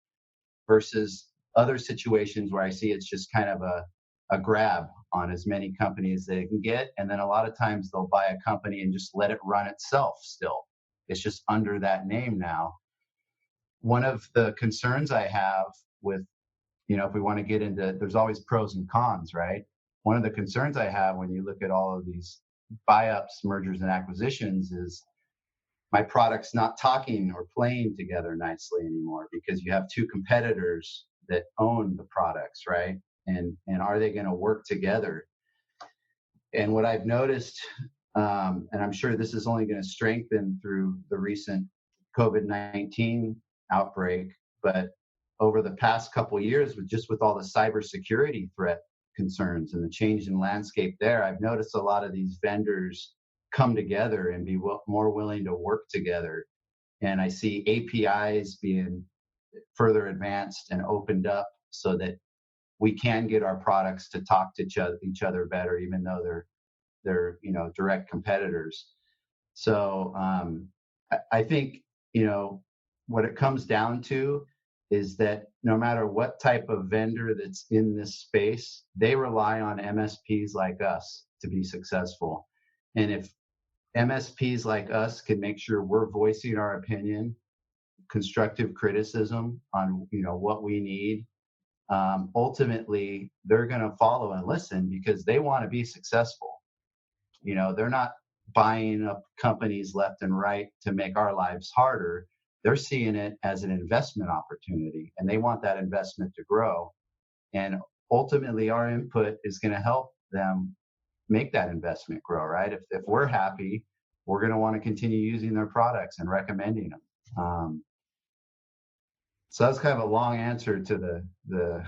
Speaker 3: versus other situations where I see it's just kind of a grab on as many companies as they can get. And then a lot of times they'll buy a company and just let it run itself still. It's just under that name now. One of the concerns I have with, if we want to get into, there's always pros and cons, right? One of the concerns I have when you look at all of these buy-ups, mergers, and acquisitions is my product's not talking or playing together nicely anymore, because you have two competitors that own the products, right? And are they going to work together? And what I've noticed, and I'm sure this is only going to strengthen through the recent COVID-19 outbreak, but over the past couple of years, with all the cybersecurity threat concerns and the change in landscape there, I've noticed a lot of these vendors come together and be more willing to work together. And I see APIs being further advanced and opened up so that we can get our products to talk to each other better, even though they're direct competitors. So I think what it comes down to is that no matter what type of vendor that's in this space, they rely on MSPs like us to be successful. And if MSPs like us can make sure we're voicing our opinion, constructive criticism on what we need, ultimately they're going to follow and listen because they want to be successful. They're not buying up companies left and right to make our lives harder. They're seeing it as an investment opportunity, and they want that investment to grow. And ultimately, our input is going to help them make that investment grow, right? If we're happy, we're going to want to continue using their products and recommending them. So that's kind of a long answer to the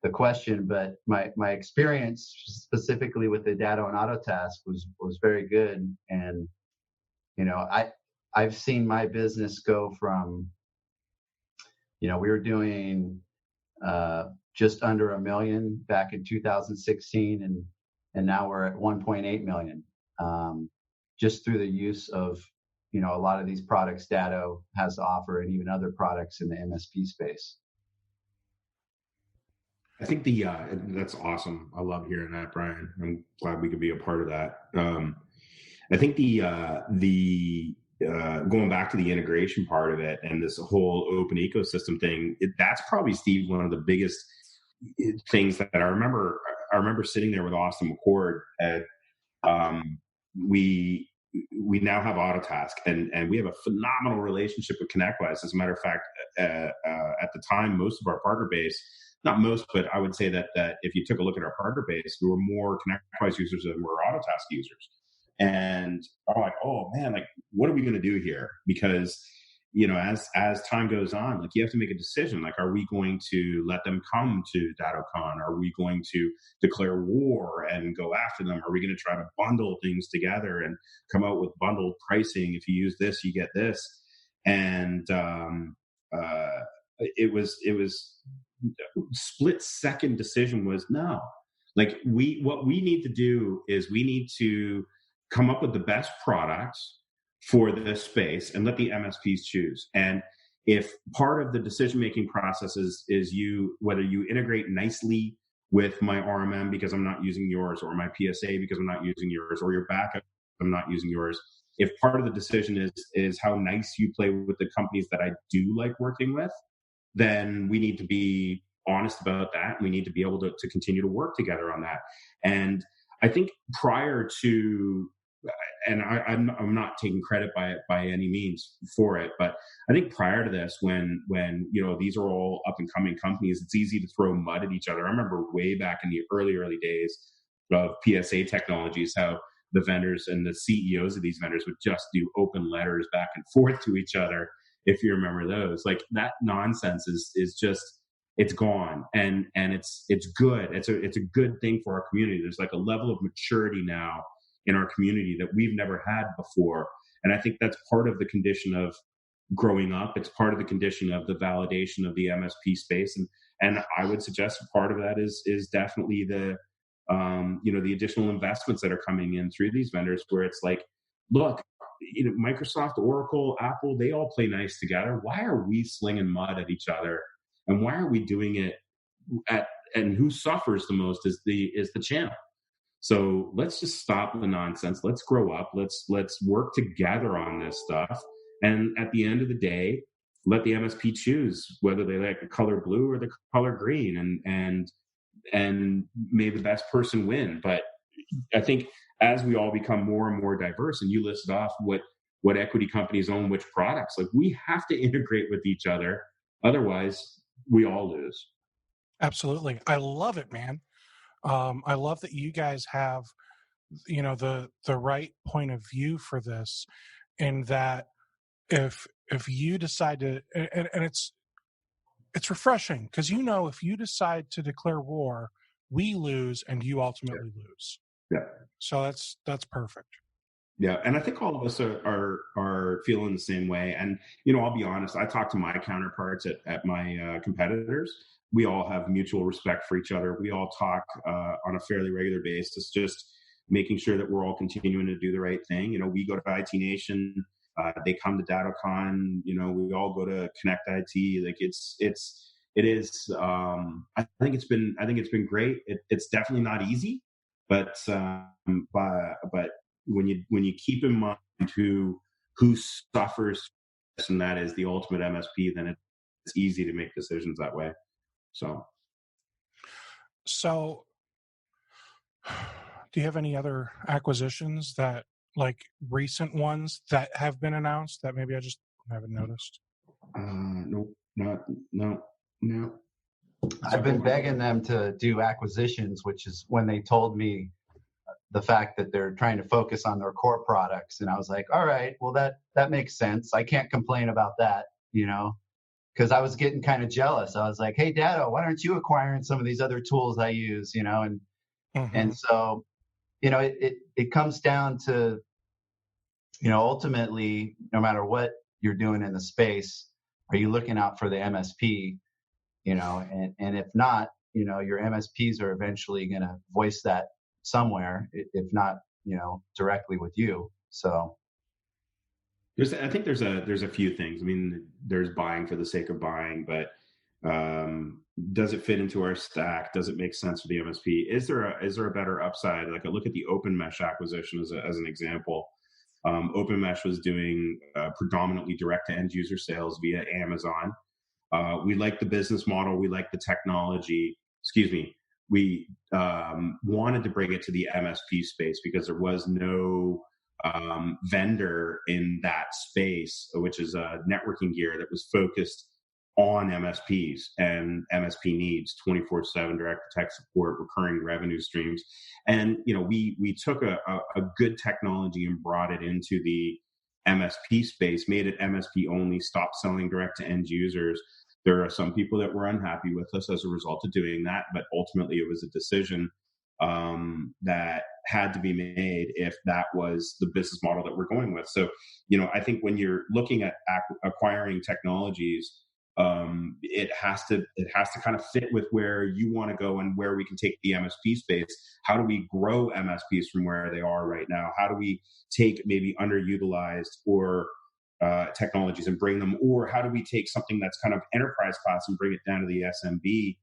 Speaker 3: the question, but my experience specifically with the Datto and Autotask was very good. And I've seen my business go from, we were doing just under $1 million back in 2016, and now we're at 1.8 million, just through the use of a lot of these products Datto has to offer, and even other products in the MSP space.
Speaker 2: I think that's awesome. I love hearing that, Brian. I'm glad we could be a part of that. I think the going back to the integration part of it and this whole open ecosystem thing, that's probably, Steve, one of the biggest things that I remember. I remember sitting there with Austin McCord at we now have Autotask, and we have a phenomenal relationship with ConnectWise. As a matter of fact, at the time, most of our partner base, not most, but I would say that if you took a look at our partner base, we were more ConnectWise users than we were Autotask users. And I'm like, oh man, like, what are we going to do here? Because, as time goes on, like, you have to make a decision. Like, are we going to let them come to DattoCon? Are we going to declare war and go after them? Are we going to try to bundle things together and come out with bundled pricing? If you use this, you get this. And it was split second decision was no. Like what we need to do is we need to come up with the best products for this space and let the MSPs choose. And if part of the decision-making process is whether you integrate nicely with my RMM because I'm not using yours, or my PSA because I'm not using yours, or your backup, I'm not using yours. If part of the decision is how nice you play with the companies that I do like working with, then we need to be honest about that. And we need to be able to continue to work together on that. And I think prior to, and I'm not taking credit by any means for it, but I think prior to this, when these are all up and coming companies, it's easy to throw mud at each other. I remember way back in the early days of PSA technologies, how the vendors and the CEOs of these vendors would just do open letters back and forth to each other. If you remember those, like that nonsense is just, it's gone, and it's good. It's a good thing for our community. There's like a level of maturity now in our community that we've never had before, and I think that's part of the condition of growing up. It's part of the condition of the validation of the MSP space, and I would suggest part of that is definitely the the additional investments that are coming in through these vendors, where it's like, look, Microsoft, Oracle, Apple, they all play nice together. Why are we slinging mud at each other? And why are we doing it and who suffers the most is the champ. So let's just stop the nonsense. Let's grow up. Let's work together on this stuff. And at the end of the day, let the MSP choose whether they like the color blue or the color green, and may the best person win. But I think as we all become more and more diverse, and you listed off what equity companies own which products, like we have to integrate with each other. Otherwise, we all lose.
Speaker 1: Absolutely. I love it, man. I love that you guys have, the right point of view for this, and that if you decide to, and it's refreshing, because if you decide to declare war, we lose and you ultimately lose.
Speaker 2: Yeah.
Speaker 1: So that's perfect.
Speaker 2: Yeah, and I think all of us are feeling the same way. And I'll be honest. I talk to my counterparts at my competitors. We all have mutual respect for each other. We all talk on a fairly regular basis, just making sure that we're all continuing to do the right thing. We go to IT Nation. They come to DataCon. We all go to Connect IT. Like it is. I think it's been great. It's definitely not easy, but when you keep in mind who suffers, and that is the ultimate MSP, then it's easy to make decisions that way. So
Speaker 1: do you have any other acquisitions that, like recent ones that have been announced, that maybe I just haven't noticed?
Speaker 2: No.
Speaker 3: I've been begging them to do acquisitions, which is when they told me the fact that they're trying to focus on their core products. And I was like, all right, well, that makes sense. I can't complain about that, because I was getting kind of jealous. I was like, hey, Dado, why aren't you acquiring some of these other tools I use, and and so, it comes down to, ultimately, no matter what you're doing in the space, are you looking out for the MSP, and if not, your MSPs are eventually going to voice that somewhere, if not, directly with you. So
Speaker 2: I think there's a few things. I mean, there's buying for the sake of buying, but does it fit into our stack? Does it make sense for the MSP? Is there a better upside? Like I look at the OpenMesh acquisition as an example. OpenMesh was doing predominantly direct to end user sales via Amazon. We like the business model. We like the technology. We wanted to bring it to the MSP space because there was no vendor in that space, which is networking gear that was focused on MSPs and MSP needs, 24/7 direct tech support, recurring revenue streams. And, we took a good technology and brought it into the MSP space, made it MSP only, stopped selling direct to end users. There are some people that were unhappy with us as a result of doing that, but ultimately it was a decision that had to be made if that was the business model that we're going with. So, I think when you're looking at acquiring technologies, it has to kind of fit with where you want to go and where we can take the MSP space. How do we grow MSPs from where they are right now? How do we take maybe underutilized or technologies and bring them, or how do we take something that's kind of enterprise class and bring it down to the SMB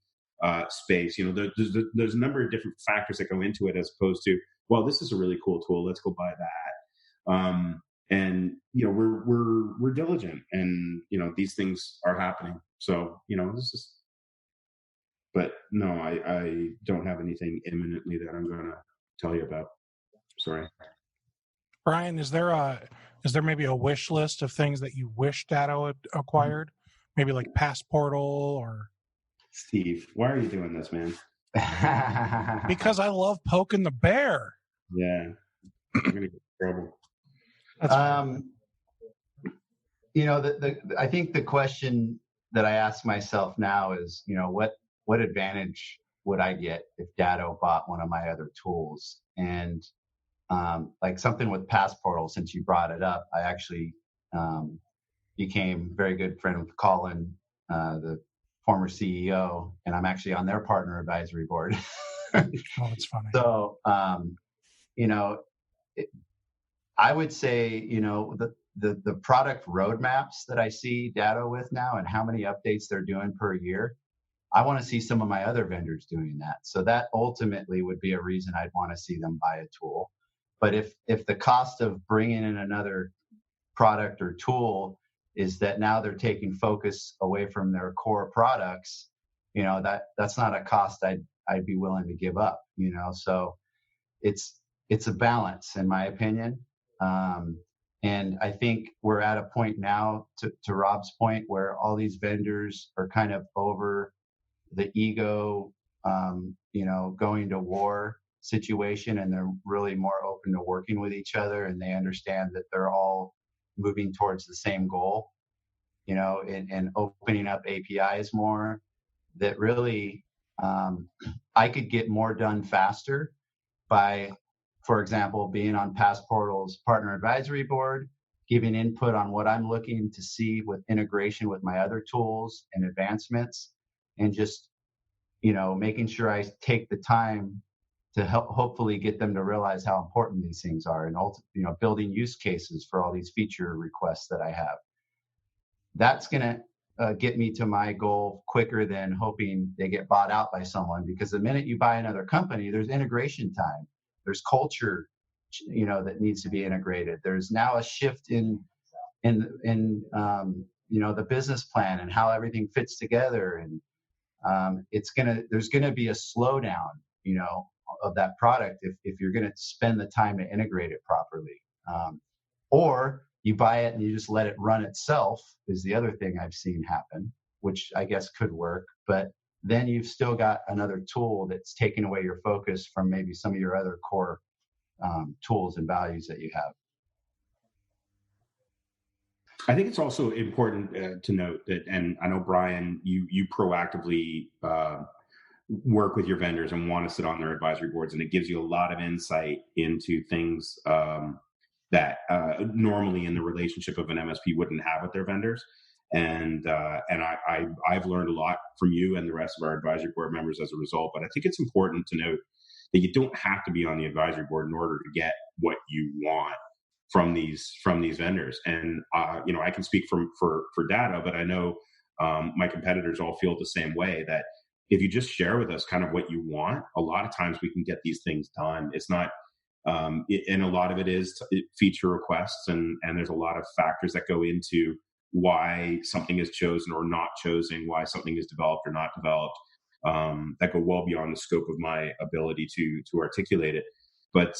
Speaker 2: space? There's a number of different factors that go into it, as opposed to, well, this is a really cool tool, let's go buy that. And we're diligent, and these things are happening. So this is. But no, I don't have anything imminently that I'm going to tell you about. Sorry,
Speaker 1: Brian. Is there maybe a wish list of things that you wish Datto had acquired? Maybe like Passportal or.
Speaker 2: Steve, why are you doing this, man?
Speaker 1: Because I love poking the bear.
Speaker 2: Yeah, I'm gonna get in trouble.
Speaker 3: I think the question that I ask myself now is, what advantage would I get if Datto bought one of my other tools? And like something with Passportal, since you brought it up, I actually became very good friend with Colin, the former CEO, and I'm actually on their partner advisory board.
Speaker 1: Oh, that's funny.
Speaker 3: So, I would say, the product roadmaps that I see Datto with now and how many updates they're doing per year, I want to see some of my other vendors doing that. So that ultimately would be a reason I'd want to see them buy a tool. But if the cost of bringing in another product or tool is that now they're taking focus away from their core products, that's not a cost I'd be willing to give up. So it's a balance, in my opinion. And I think we're at a point now, to Rob's point, where all these vendors are kind of over the ego, going to war situation, and they're really more open to working with each other, and they understand that they're all moving towards the same goal, and opening up APIs more, that really I could get more done faster by, for example, being on Passportal's partner advisory board, giving input on what I'm looking to see with integration with my other tools and advancements, and just, making sure I take the time to help hopefully get them to realize how important these things are, and building use cases for all these feature requests that I have. That's going to get me to my goal quicker than hoping they get bought out by someone, because the minute you buy another company, there's integration time. There's culture, that needs to be integrated. There's now a shift in the business plan and how everything fits together, and there's gonna be a slowdown, of that product if you're gonna spend the time to integrate it properly. Or you buy it and you just let it run itself, is the other thing I've seen happen, which I guess could work, but then you've still got another tool that's taking away your focus from maybe some of your other core tools and values that you have.
Speaker 2: I think it's also important to note that, and I know, Brian, you proactively work with your vendors and want to sit on their advisory boards, and it gives you a lot of insight into things that normally in the relationship of an MSP wouldn't have with their vendors. And I've learned a lot from you and the rest of our advisory board members as a result. But I think it's important to note that you don't have to be on the advisory board in order to get what you want from these vendors. And I can speak for Datto, but I know my competitors all feel the same way, that if you just share with us kind of what you want, a lot of times we can get these things done. It's not, and a lot of it is feature requests, and there's a lot of factors that go into why something is chosen or not chosen, why something is developed or not developed, that go well beyond the scope of my ability to articulate it. But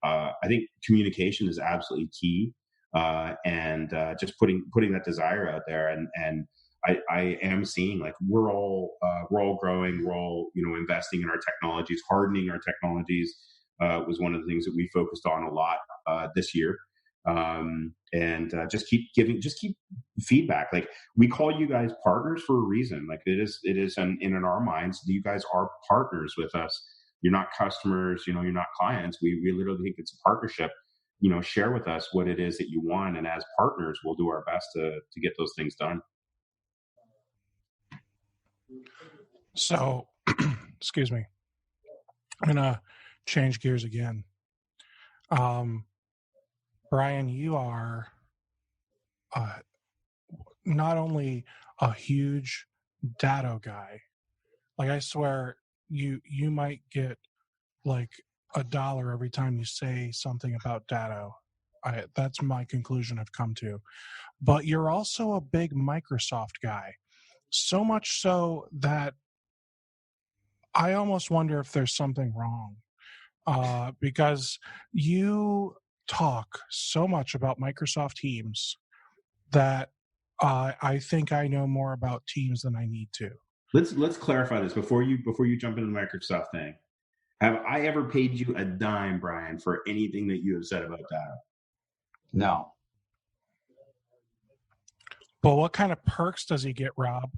Speaker 2: I think communication is absolutely key, and just putting that desire out there. And I am seeing, like, we're all growing, we're all investing in our technologies, hardening our technologies was one of the things that we focused on a lot this year. And just keep feedback. Like, we call you guys partners for a reason. Like, it is in our minds, you guys are partners with us. You're not customers, you're not clients. We literally think it's a partnership. Share with us what it is that you want, and as partners, we'll do our best to get those things done.
Speaker 1: So, excuse me. I'm gonna change gears again. Brian, you are not only a huge Datto guy. Like, I swear, you might get like $1 every time you say something about Datto. That's my conclusion I've come to. But you're also a big Microsoft guy. So much so that I almost wonder if there's something wrong. Because you talk so much about Microsoft Teams that I think I know more about Teams than I need to.
Speaker 2: Let's clarify this before you jump into the Microsoft thing. Have I ever paid you a dime, Brian, for anything that you have said about Datto?
Speaker 3: No.
Speaker 1: But what kind of perks does he get, Rob?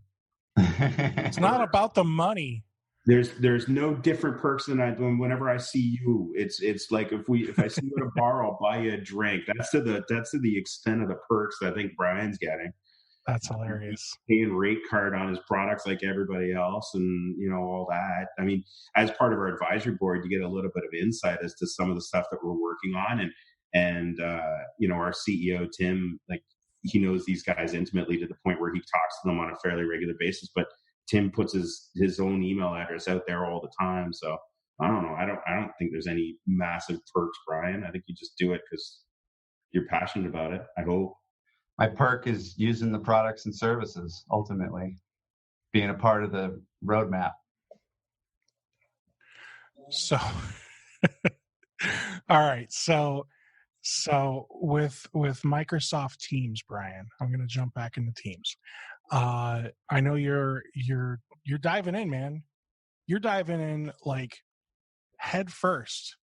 Speaker 1: It's not about the money.
Speaker 2: There's no different perks than whenever I see you. It's like if I see you at a bar, I'll buy you a drink. That's to the extent of the perks that I think Brian's getting.
Speaker 1: That's hilarious.
Speaker 2: Paying rate card on his products like everybody else, and all that. I mean, as part of our advisory board, you get a little bit of insight as to some of the stuff that we're working on, and our CEO Tim, like, he knows these guys intimately to the point where he talks to them on a fairly regular basis, but Tim puts his own email address out there all the time. So I don't know. I don't think there's any massive perks, Brian. I think you just do it because you're passionate about it, I hope.
Speaker 3: My perk is using the products and services, ultimately, being a part of the roadmap.
Speaker 1: So, all right. So with Microsoft Teams, Brian, I'm going to jump back into Teams. I know you're diving in, man. You're diving in like head first,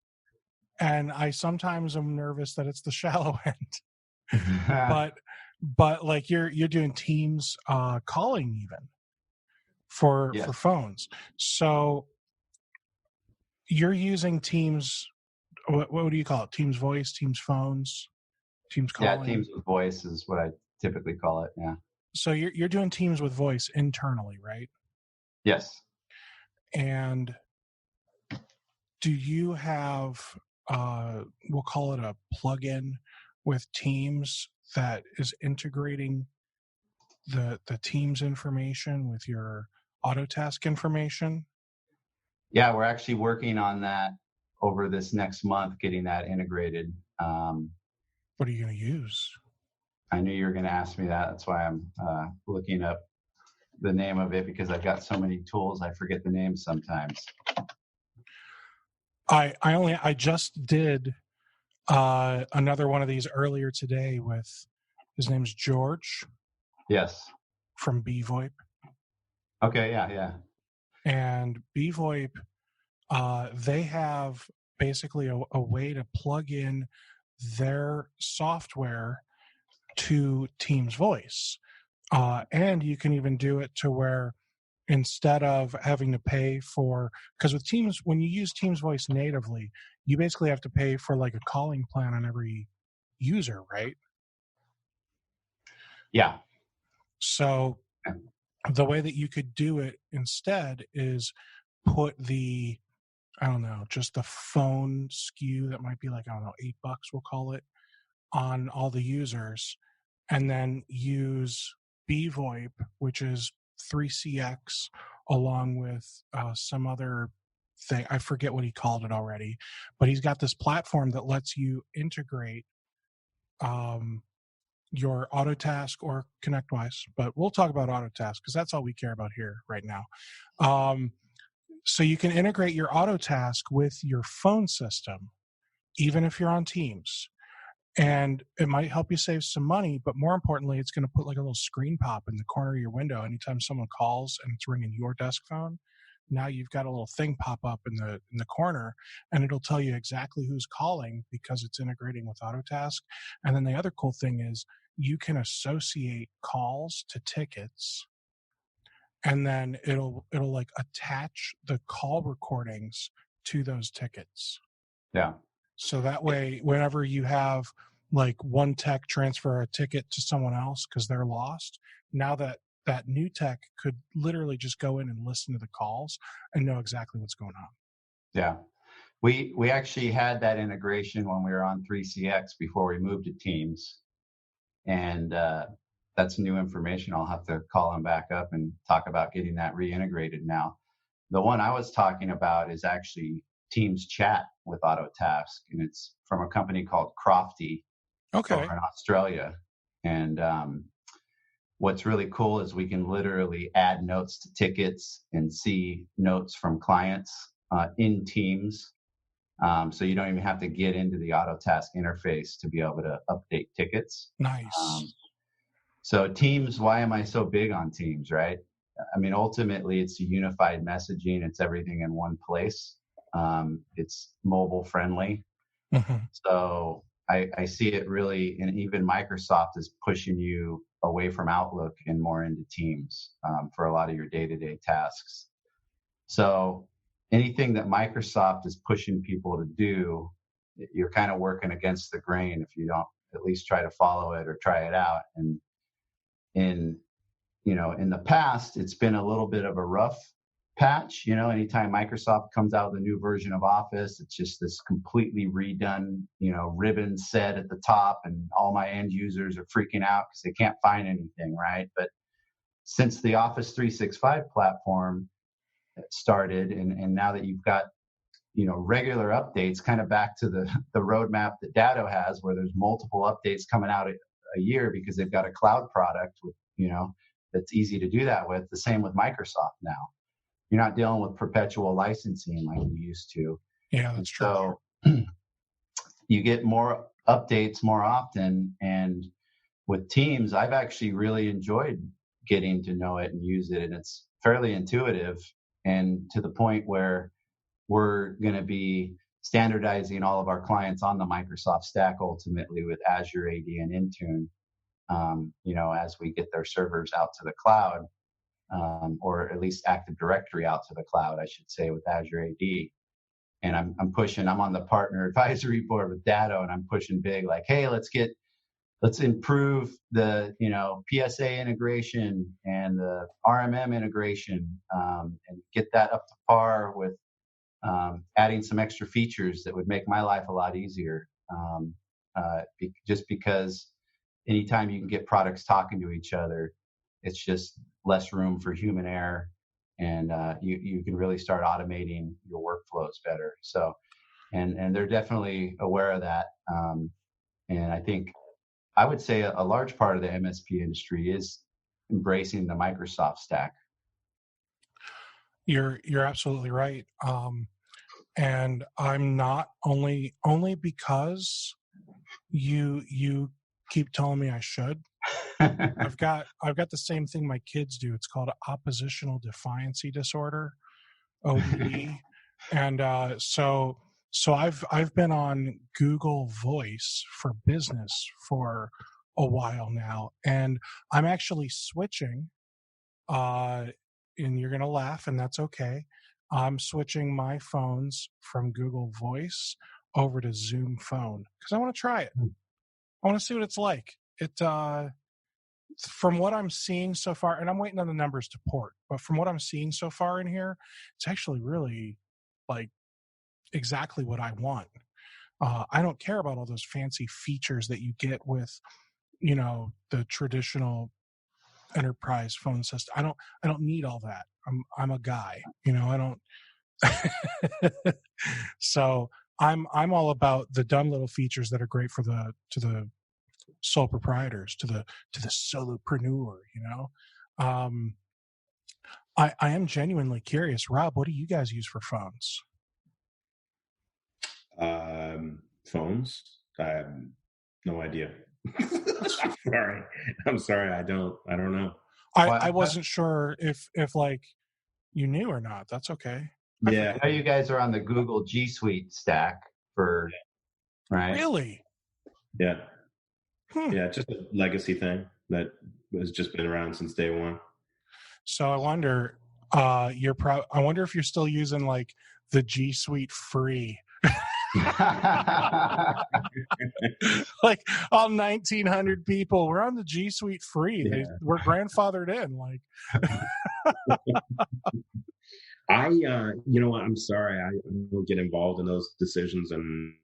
Speaker 1: and I sometimes am nervous that it's the shallow end. but like you're doing Teams calling even for phones. So you're using Teams. What do you call it? Teams Voice, Teams Phones, Teams Calling?
Speaker 3: Yeah, Teams with Voice is what I typically call it, yeah.
Speaker 1: So you're doing Teams with Voice internally, right?
Speaker 3: Yes.
Speaker 1: And do you have, we'll call it a plugin with Teams that is integrating the Teams information with your Autotask information?
Speaker 3: Yeah, we're actually working on that over this next month, getting that integrated.
Speaker 1: What are you going to use?
Speaker 3: I knew you were going to ask me that. That's why I'm looking up the name of it, because I've got so many tools, I forget the names sometimes.
Speaker 1: I just did another one of these earlier today with, his name's George.
Speaker 3: Yes.
Speaker 1: From BVoIP.
Speaker 3: Okay, yeah.
Speaker 1: And BVoIP, they have basically a way to plug in their software to Teams Voice. And you can even do it to where instead of having to pay for, because with Teams, when you use Teams Voice natively, you basically have to pay for like a calling plan on every user, right?
Speaker 3: Yeah.
Speaker 1: So the way that you could do it instead is put the, I don't know, just the phone SKU that might be like, I don't know, $8, we'll call it, on all the users, and then use BVoIP, which is 3CX, along with some other thing. I forget what he called it already, but he's got this platform that lets you integrate your Autotask or ConnectWise, but we'll talk about Autotask because that's all we care about here right now. So you can integrate your Autotask with your phone system, even if you're on Teams. And it might help you save some money, but more importantly, it's going to put like a little screen pop in the corner of your window anytime someone calls and it's ringing your desk phone. Now you've got a little thing pop up in the corner, and it'll tell you exactly who's calling because it's integrating with Autotask. And then the other cool thing is you can associate calls to tickets, and then it'll like attach the call recordings to those tickets.
Speaker 3: Yeah.
Speaker 1: So that way, whenever you have like one tech transfer a ticket to someone else because they're lost, now that that new tech could literally just go in and listen to the calls and know exactly what's going on.
Speaker 3: Yeah. We actually had that integration when we were on 3CX before we moved to Teams. And that's new information. I'll have to call them back up and talk about getting that reintegrated now. The one I was talking about is actually Teams chat with AutoTask, and it's from a company called Crofty over in Australia. And what's really cool is we can literally add notes to tickets and see notes from clients in Teams. So you don't even have to get into the AutoTask interface to be able to update tickets.
Speaker 1: Nice.
Speaker 3: So Teams, why am I so big on Teams, right? I mean, ultimately, it's a unified messaging. It's everything in one place. It's mobile friendly.
Speaker 1: Mm-hmm.
Speaker 3: So I see it really, and even Microsoft is pushing you away from Outlook and more into Teams for a lot of your day-to-day tasks. So anything that Microsoft is pushing people to do, you're kind of working against the grain if you don't at least try to follow it or try it out. And in the past, it's been a little bit of a rough patch. Anytime Microsoft comes out with a new version of Office, it's just this completely redone, ribbon set at the top, and all my end users are freaking out because they can't find anything, right? But since the Office 365 platform started, and now that you've got regular updates, kind of back to the roadmap that Datto has, where there's multiple updates coming out a year because they've got a cloud product with that's easy to do that with. The same with Microsoft now. You're not dealing with perpetual licensing like you used to.
Speaker 1: Yeah, that's true.
Speaker 3: So you get more updates more often, and with Teams, I've actually really enjoyed getting to know it and use it, and it's fairly intuitive, and to the point where we're going to be standardizing all of our clients on the Microsoft stack ultimately with Azure AD and Intune, as we get their servers out to the cloud, or at least Active Directory out to the cloud, I should say, with Azure AD. And I'm on the partner advisory board with Datto, and I'm pushing big, like, hey, let's improve the PSA integration and the RMM integration, and get that up to par with adding some extra features that would make my life a lot easier. Just because anytime you can get products talking to each other, it's just less room for human error, and you can really start automating your workflows better. So, and they're definitely aware of that. And I think I would say a large part of the MSP industry is embracing the Microsoft stack.
Speaker 1: You're absolutely right. And I'm not only because you keep telling me I should. I've got the same thing my kids do. It's called oppositional defiancy disorder, ODD. And so I've been on Google Voice for Business for a while now, and I'm actually switching. And you're gonna laugh, and that's okay. I'm switching my phones from Google Voice over to Zoom Phone because I want to try it. I want to see what it's like. From what I'm seeing so far, and I'm waiting on the numbers to port, but from what I'm seeing so far in here, it's actually really like exactly what I want. I don't care about all those fancy features that you get with, the traditional enterprise phone system. I don't need all that. I'm a guy, I don't. So I'm all about the dumb little features that are great to the sole proprietors, to the solopreneur, I am genuinely curious. Rob, what do you guys use for phones?
Speaker 2: Phones? I have no idea. I'm sorry. I don't know.
Speaker 1: I wasn't sure if like you knew or not. That's okay.
Speaker 3: Yeah. I know you guys are on the Google G Suite stack right?
Speaker 1: Really?
Speaker 2: Yeah. Yeah, just a legacy thing that has just been around since day one.
Speaker 1: So I wonder, I wonder if you're still using like the G Suite free. Like all 1,900 people, we're on the G Suite free.
Speaker 2: Yeah.
Speaker 1: We're grandfathered in. Like,
Speaker 2: you know what? I'm sorry. I don't get involved in those decisions. And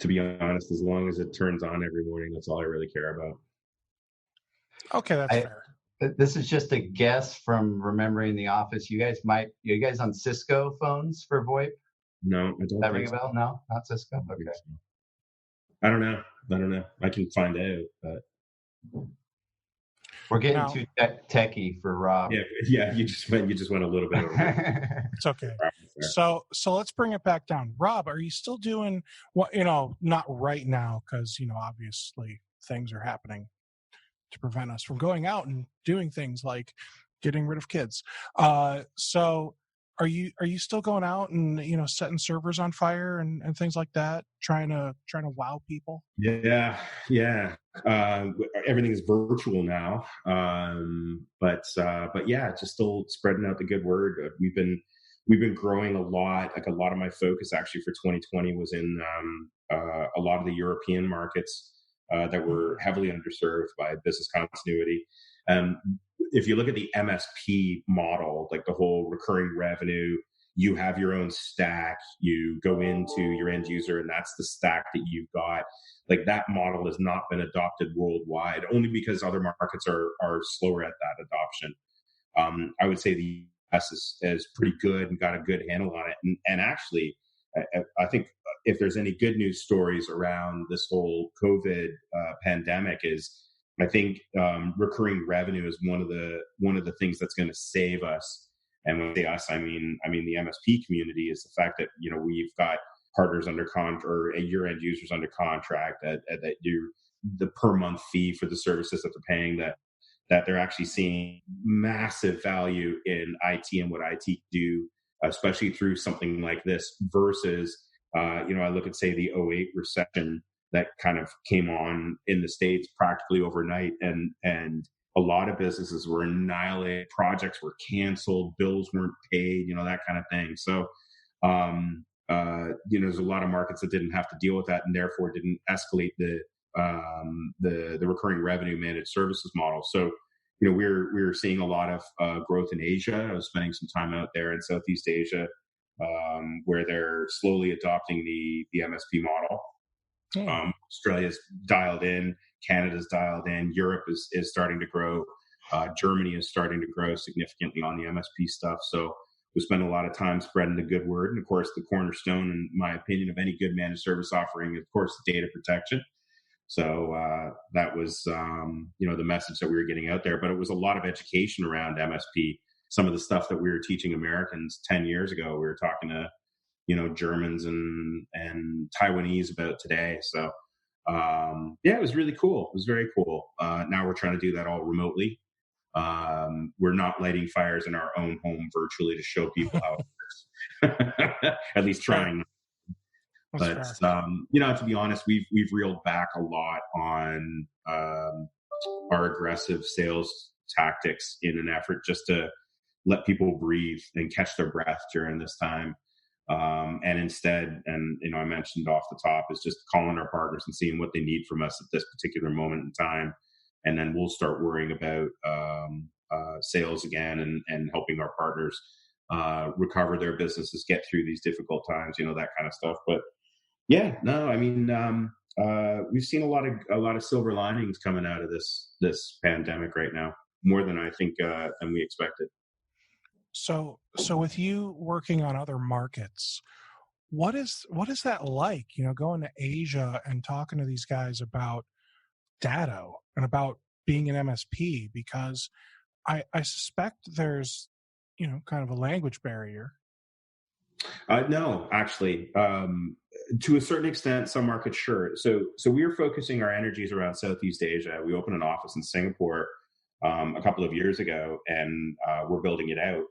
Speaker 2: to be honest, as long as it turns on every morning, that's all I really care about.
Speaker 1: Okay, that's fair.
Speaker 3: This is just a guess from remembering the office. You guys on Cisco phones for VoIP?
Speaker 2: No, I don't.
Speaker 3: Does that ring a bell? No, not Cisco. Okay.
Speaker 2: I don't know. I can find out, but
Speaker 3: we're getting too techie for Rob.
Speaker 2: Yeah. You just went a little bit over.
Speaker 1: It's okay. So let's bring it back down. Rob, are you still doing what? Not right now, because obviously things are happening to prevent us from going out and doing things like getting rid of kids. So are you still going out and setting servers on fire and things like that, trying to wow people?
Speaker 2: Yeah. Everything is virtual now, but yeah, just still spreading out the good word. We've been growing a lot. Like a lot of my focus actually for 2020 was in a lot of the European markets that were heavily underserved by business continuity. If you look at the MSP model, like the whole recurring revenue, you have your own stack, you go into your end user, and that's the stack that you've got. Like that model has not been adopted worldwide, only because other markets are slower at that adoption. I would say the US is pretty good and got a good handle on it. And actually, I think if there's any good news stories around this whole COVID pandemic is, I think recurring revenue is one of the things that's going to save us. And when I say us, I mean the MSP community, is the fact that we've got partners under contract or your end users under contract that the per month fee for the services that they're paying, that they're actually seeing massive value in IT and what IT do, especially through something like this versus I look at, say, the 2008 recession that kind of came on in the States practically overnight, and a lot of businesses were annihilated, projects were canceled, bills weren't paid, that kind of thing. So, there's a lot of markets that didn't have to deal with that, and therefore didn't escalate the recurring revenue managed services model. So, we're seeing a lot of growth in Asia. I was spending some time out there in Southeast Asia, where they're slowly adopting the MSP model. Australia's dialed in, Canada's dialed in, Europe is starting to grow, Germany is starting to grow significantly on the MSP stuff. So we spend a lot of time spreading the good word. And of course, the cornerstone, in my opinion, of any good managed service offering is, of course, data protection. So that was, the message that we were getting out there. But it was a lot of education around MSP. Some of the stuff that we were teaching Americans 10 years ago, we were talking to, Germans and Taiwanese about today. So, it was really cool. It was very cool. Now we're trying to do that all remotely. We're not lighting fires in our own home virtually to show people how it works. At least trying. But to be honest, we've reeled back a lot on our aggressive sales tactics in an effort just to let people breathe and catch their breath during this time. And instead, I mentioned off the top, is just calling our partners and seeing what they need from us at this particular moment in time. And then we'll start worrying about sales again and helping our partners recover their businesses, get through these difficult times, that kind of stuff. But we've seen a lot of silver linings coming out of this pandemic right now, more than I think than we expected.
Speaker 1: So with you working on other markets, what is that like? Going to Asia and talking to these guys about Datto and about being an MSP, because I suspect there's kind of a language barrier.
Speaker 2: No, actually, to a certain extent, some markets, sure. So we are focusing our energies around Southeast Asia. We opened an office in Singapore a couple of years ago, and we're building it out.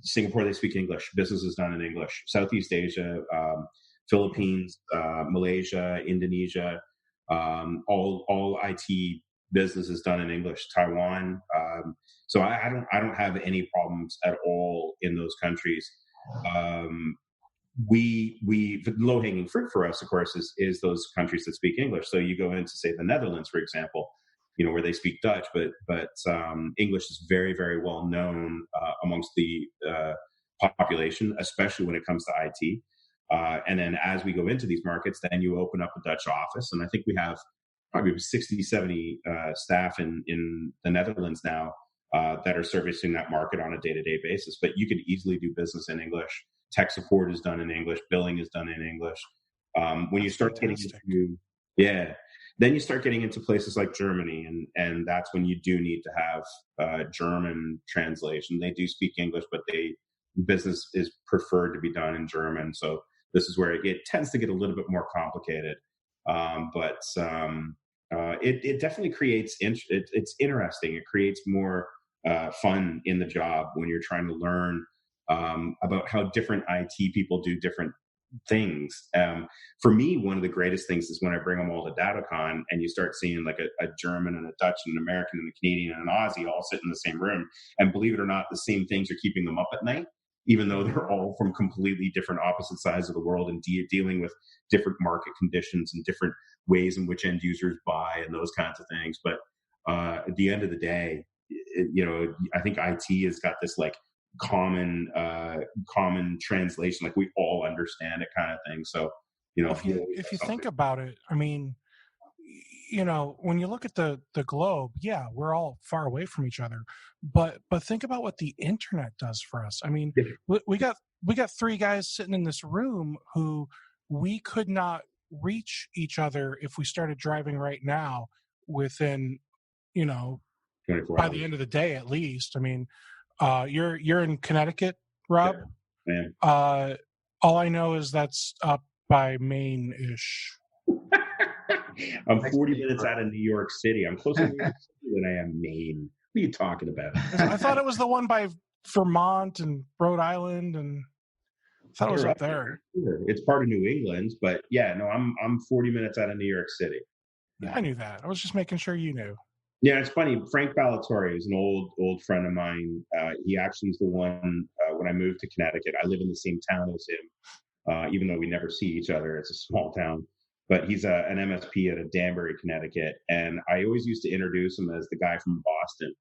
Speaker 2: Singapore, they speak English. Business is done in English. Southeast Asia, Philippines, Malaysia, Indonesia, all IT business is done in English. Taiwan. So I don't have any problems at all in those countries. the low-hanging fruit for us, of course, is those countries that speak English. So you go into, say, the Netherlands, for example, where they speak Dutch, but English is very, very well known amongst the population, especially when it comes to IT. And then as we go into these markets, then you open up a Dutch office. And I think we have probably 60, 70 staff in the Netherlands now that are servicing that market on a day-to-day basis. But you could easily do business in English. Tech support is done in English. Billing is done in English. When you start getting into, then you start getting into places like Germany, and that's when you do need to have German translation. They do speak English, but business is preferred to be done in German. So this is where it tends to get a little bit more complicated. But it definitely creates, it's interesting. It creates more fun in the job when you're trying to learn about how different IT people do different things. For me, one of the greatest things is when I bring them all to DataCon and you start seeing like a German and a Dutch and an American and a Canadian and an Aussie all sit in the same room. And believe it or not, the same things are keeping them up at night, even though they're all from completely different opposite sides of the world and dealing with different market conditions and different ways in which end users buy and those kinds of things. But at the end of the day, I think IT has got this like common translation, like we all understand it kind of thing. So,
Speaker 1: if you think about it, I mean, when you look at the globe, yeah, we're all far away from each other, but think about what the internet does for us. I mean, we got three guys sitting in this room who we could not reach each other if we started driving right now within,
Speaker 2: 24
Speaker 1: by
Speaker 2: hours.
Speaker 1: the end of the day, at least. I mean, you're in Connecticut, Rob?
Speaker 2: Yeah.
Speaker 1: All I know is that's up by Maine-ish.
Speaker 2: I'm 40 minutes out of New York City. I'm closer to New York City than I am Maine. What are you talking about?
Speaker 1: I thought it was the one by Vermont and Rhode Island, and I thought it was up there.
Speaker 2: It's part of New England, but yeah, no, I'm 40 minutes out of New York City.
Speaker 1: Yeah, I knew that. I was just making sure you knew.
Speaker 2: Yeah, it's funny. Frank Ballatore is an old friend of mine. He actually is the one, when I moved to Connecticut, I live in the same town as him, even though we never see each other. It's a small town. But he's an MSP at Danbury, Connecticut. And I always used to introduce him as the guy from Boston.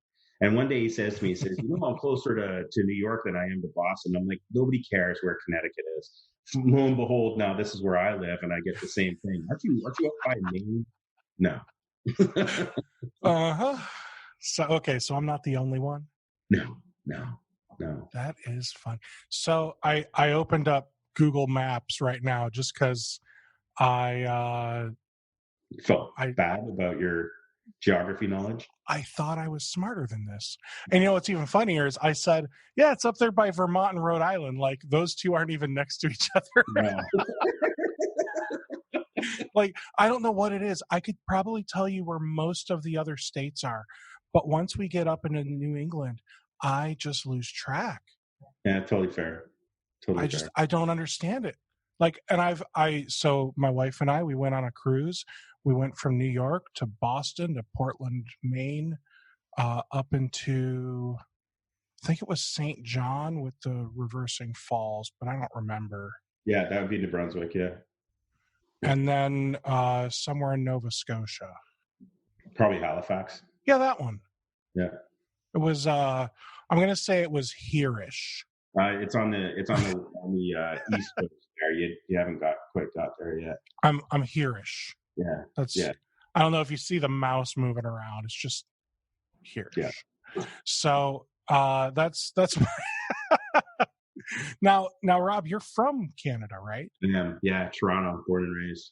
Speaker 2: And one day he says to me, I'm closer to New York than I am to Boston. I'm like, nobody cares where Connecticut is. Lo and behold, now this is where I live, and I get the same thing. Aren't you up by Maine? No.
Speaker 1: So I'm not the only one?
Speaker 2: No.
Speaker 1: That is fun. So I opened up Google Maps right now just because I
Speaker 2: felt bad about your geography knowledge.
Speaker 1: I thought I was smarter than this. And what's even funnier is I said, yeah, it's up there by Vermont and Rhode Island. Like those two aren't even next to each other.
Speaker 2: No.
Speaker 1: Like, I don't know what it is. I could probably tell you where most of the other states are. But once we get up into New England, I just lose track.
Speaker 2: Yeah, totally fair.
Speaker 1: I don't understand it. Like, and so my wife and I, we went on a cruise. We went from New York to Boston to Portland, Maine, up into, I think it was St. John with the reversing falls, but I don't remember.
Speaker 2: Yeah, that would be New Brunswick, yeah.
Speaker 1: And then somewhere in Nova Scotia.
Speaker 2: Probably Halifax.
Speaker 1: Yeah, that one.
Speaker 2: Yeah.
Speaker 1: It was, I'm going to say it was here-ish.
Speaker 2: It's on the East Coast there. You haven't quite got there yet.
Speaker 1: I'm here-ish.
Speaker 2: Yeah.
Speaker 1: I don't know if you see the mouse moving around. It's just here.
Speaker 2: Yeah.
Speaker 1: So that's now Rob, you're from Canada, right?
Speaker 2: Yeah, Toronto, born and raised.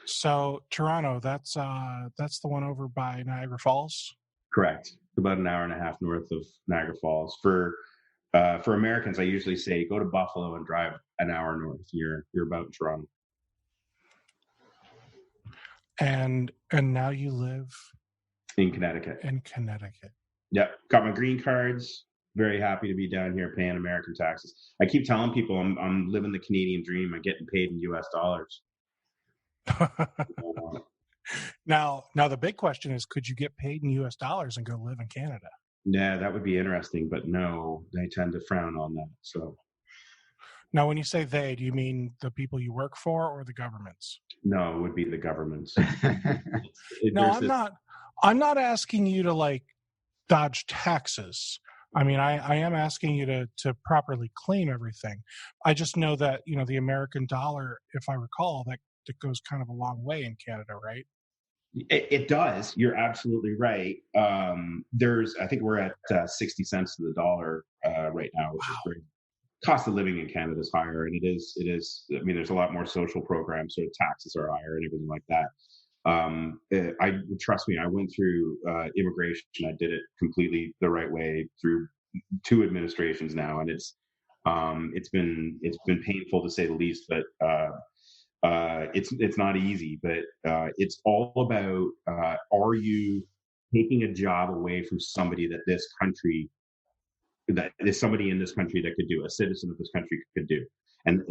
Speaker 1: So Toronto, that's the one over by Niagara Falls.
Speaker 2: Correct. About an hour and a half north of Niagara Falls. For Americans, I usually say go to Buffalo and drive an hour north. You're about in Toronto.
Speaker 1: And now you live
Speaker 2: in Connecticut. Yep. Got my green cards. Very happy to be down here paying American taxes. I keep telling people I'm living the Canadian dream. I'm getting paid in US dollars.
Speaker 1: Now the big question is, could you get paid in US dollars and go live in Canada?
Speaker 2: Yeah, that would be interesting, but no, they tend to frown on that. So
Speaker 1: Now, when you say they, do you mean the people you work for or the governments?
Speaker 2: No, it would be the governments.
Speaker 1: No, I'm not asking you to like dodge taxes. I mean, I am asking you to properly claim everything. I just know that, the American dollar, if I recall, that goes kind of a long way in Canada, right?
Speaker 2: It does. You're absolutely right. I think we're at 60 cents to the dollar right now, which is great. Cost of living in Canada is higher, and it is. I mean, there's a lot more social programs, so taxes are higher and everything like that. Trust me, I went through immigration. I did it completely the right way through 2 administrations now, and it's been painful to say the least, but it's not easy. But it's all about are you taking a job away from somebody that there's somebody in this country that could do, a citizen of this country could do, and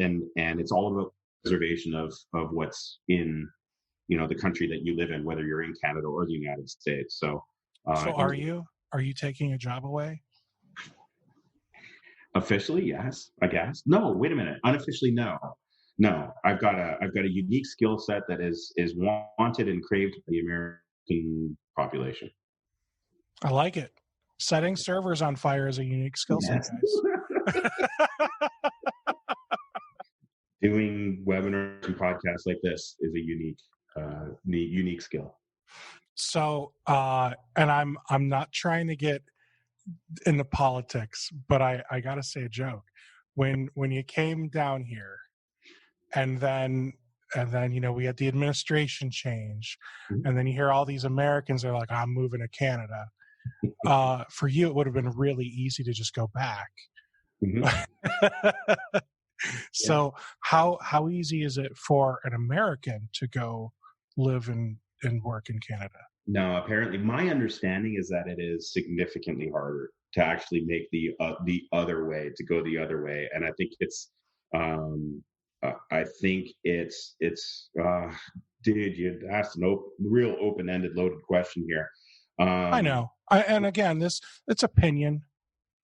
Speaker 2: it's all about preservation of what's in the country that you live in, whether you're in Canada or the United States. So
Speaker 1: are you taking a job away?
Speaker 2: Officially, yes, I guess. No, wait a minute. Unofficially, no. I've got a unique skill set that is wanted and craved by the American population.
Speaker 1: I like it. Setting servers on fire is a unique skill set, guys.
Speaker 2: Doing webinars and podcasts like this is a unique skill.
Speaker 1: So, and I'm not trying to get into politics, but I gotta say a joke. When you came down here, and then we had the administration change, and then you hear all these Americans are like, "I'm moving to Canada." For you, it would have been really easy to just go back. Mm-hmm. So how easy is it for an American to go live and work in Canada?
Speaker 2: No, apparently my understanding is that it is significantly harder to actually make the other way, to go the other way. And I think it's dude, you asked a real open-ended, loaded question here.
Speaker 1: I know. And again, it's opinion.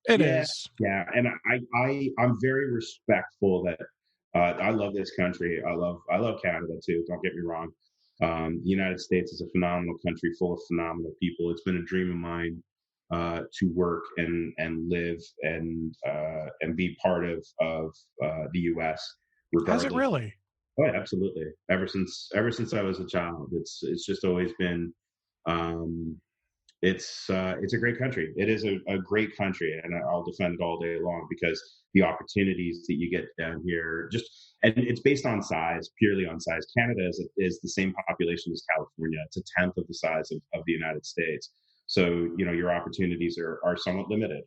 Speaker 1: It is.
Speaker 2: Yeah. And I'm very respectful that I love this country. I love Canada too. Don't get me wrong. The United States is a phenomenal country full of phenomenal people. It's been a dream of mine to work and live and be part of the U.S. Regardless.
Speaker 1: Has it really?
Speaker 2: Oh, yeah, absolutely. Ever since I was a child, it's just always been. It's a great country. It is a great country, and I'll defend it all day long because the opportunities that you get down here, and it's based on size, purely on size. Canada is the same population as California. It's a tenth of the size of the United States. So your opportunities are somewhat limited.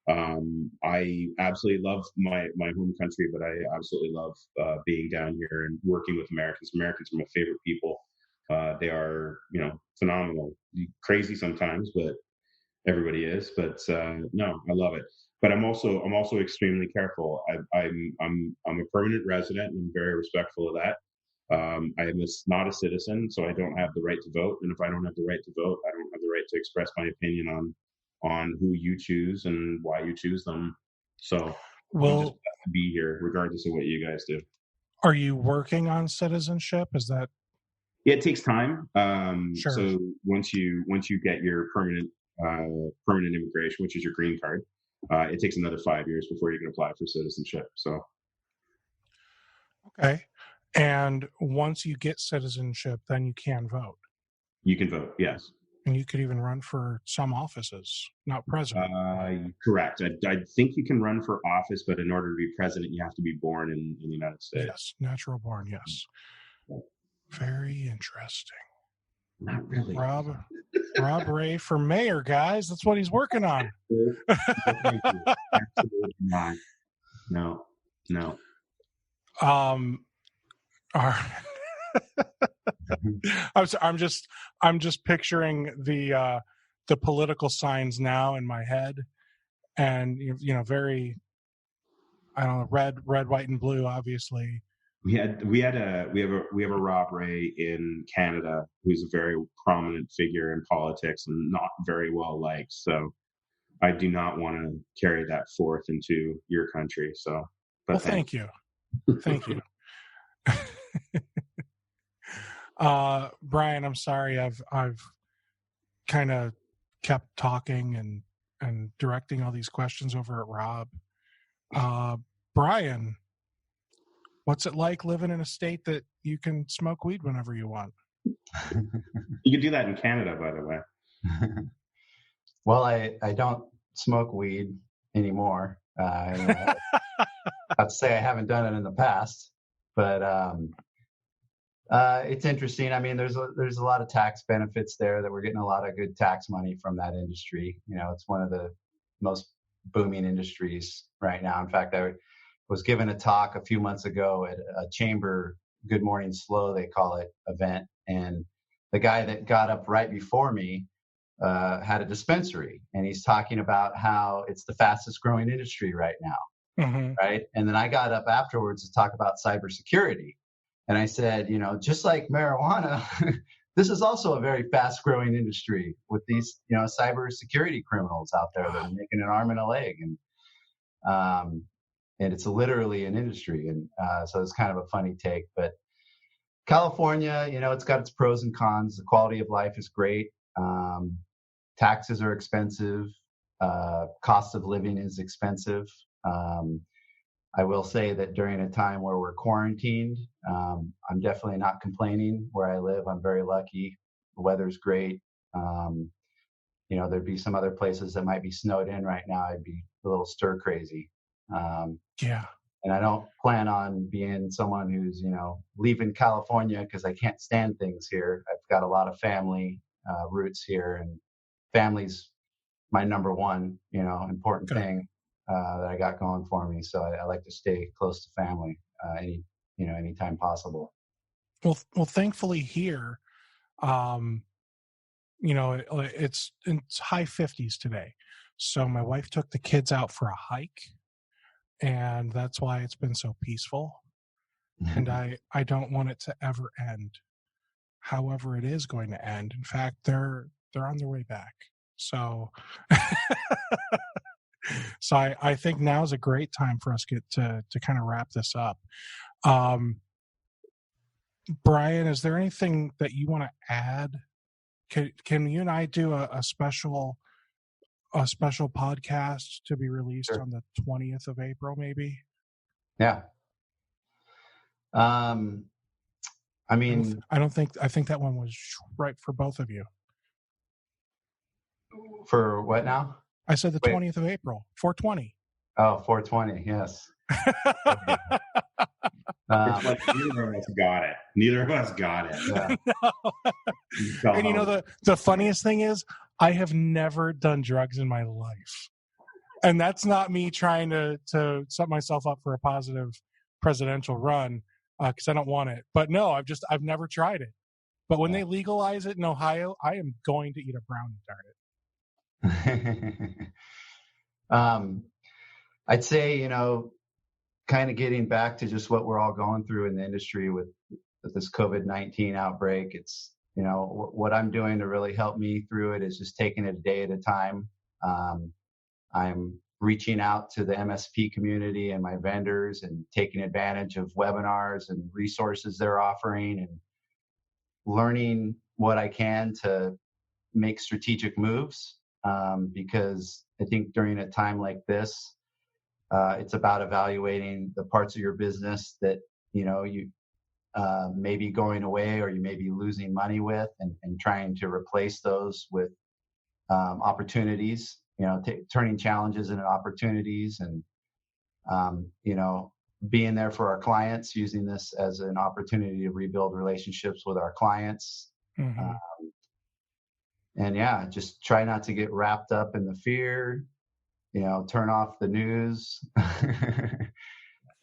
Speaker 2: I absolutely love my home country, but I absolutely love being down here and working with Americans. Americans are my favorite people. They are, phenomenal. Crazy sometimes, but everybody is. But no, I love it. But I'm also extremely careful. I'm a permanent resident, and I'm very respectful of that. I am not a citizen, so I don't have the right to vote. And if I don't have the right to vote, I don't have the right to express my opinion on who you choose and why you choose them. So I'm just glad to be here, regardless of what you guys do.
Speaker 1: Are you working on citizenship? Is that?
Speaker 2: Yeah, it takes time.
Speaker 1: Sure.
Speaker 2: So once you get your permanent immigration, which is your green card, it takes another 5 years before you can apply for citizenship. So.
Speaker 1: Okay. And once you get citizenship, then you can vote.
Speaker 2: You can vote, yes.
Speaker 1: And you could even run for some offices, not president.
Speaker 2: Correct. I think you can run for office, but in order to be president, you have to be born in the United States.
Speaker 1: Yes, natural born, yes. Very interesting.
Speaker 2: Not really.
Speaker 1: Rob Ray for mayor, guys. That's what he's working on.
Speaker 2: Absolutely not. No.
Speaker 1: I'm just picturing the political signs now in my head, and very, I don't know, red, white, and blue, obviously.
Speaker 2: We have a Rob Ray in Canada who's a very prominent figure in politics and not very well liked. So I do not want to carry that forth into your country. So But
Speaker 1: well, thank you. Thank you. Brian, I'm sorry. I've kind of kept talking and directing all these questions over at Rob. Brian, what's it like living in a state that you can smoke weed whenever you want?
Speaker 2: You can do that in Canada, by the way.
Speaker 3: Well, I don't smoke weed anymore. I have to say I haven't done it in the past, but it's interesting. I mean, there's a lot of tax benefits there that we're getting a lot of good tax money from that industry. You know, it's one of the most booming industries right now. In fact, I was given a talk a few months ago at a chamber Good Morning Slow, they call it, event, and the guy that got up right before me had a dispensary, and he's talking about how it's the fastest growing industry right now.
Speaker 1: Mm-hmm.
Speaker 3: Right. And then I got up afterwards to talk about cybersecurity. And I said, you know, just like marijuana, this is also a very fast growing industry with these, you know, cybersecurity criminals out there that are making an arm and a leg. And it's literally an industry. And so it's kind of a funny take. But California, you know, it's got its pros and cons. The quality of life is great. Taxes are expensive. Cost of living is expensive. I will say that during a time where we're quarantined, I'm definitely not complaining where I live. I'm very lucky. The weather's great. You know, there'd be some other places that might be snowed in right now. I'd be a little stir crazy.
Speaker 1: Yeah.
Speaker 3: And I don't plan on being someone who's, you know, leaving California because I can't stand things here. I've got a lot of family roots here, and family's my number one, you know, important thing that I got going for me. So I like to stay close to family anytime possible.
Speaker 1: Well, thankfully here, you know, it's high 50s today. So my wife took the kids out for a hike, and that's why it's been so peaceful. And I don't want it to ever end. However, it is going to end. In fact, they're on their way back. So so I think now is a great time for us to kind of wrap this up. Brian, is there anything that you want to add? Can you and I do a special podcast to be released on the 20th of April, maybe?
Speaker 3: Yeah. I mean,
Speaker 1: I think that one was right for both of you.
Speaker 3: For what now?
Speaker 2: I
Speaker 1: said the 20th of April, 420.
Speaker 3: Oh, 420. Yes.
Speaker 2: Neither of us got it. Yeah.
Speaker 1: No. And you know, the funniest thing is I have never done drugs in my life. And that's not me trying to set myself up for a positive presidential run, because I don't want it. But no, I've never tried it. But when they legalize it in Ohio, I am going to eat a brownie, darn it.
Speaker 3: I'd say, you know, kind of getting back to just what we're all going through in the industry with this COVID-19 outbreak. It's, you know, what I'm doing to really help me through it is just taking it a day at a time. I'm reaching out to the MSP community and my vendors and taking advantage of webinars and resources they're offering and learning what I can to make strategic moves. Because I think during a time like this, it's about evaluating the parts of your business that, you know, you may be going away or you may be losing money with, and trying to replace those with opportunities, you know, turning challenges into opportunities, and, you know, being there for our clients, using this as an opportunity to rebuild relationships with our clients.
Speaker 1: Mm-hmm.
Speaker 3: And yeah, just try not to get wrapped up in the fear, you know, turn off the news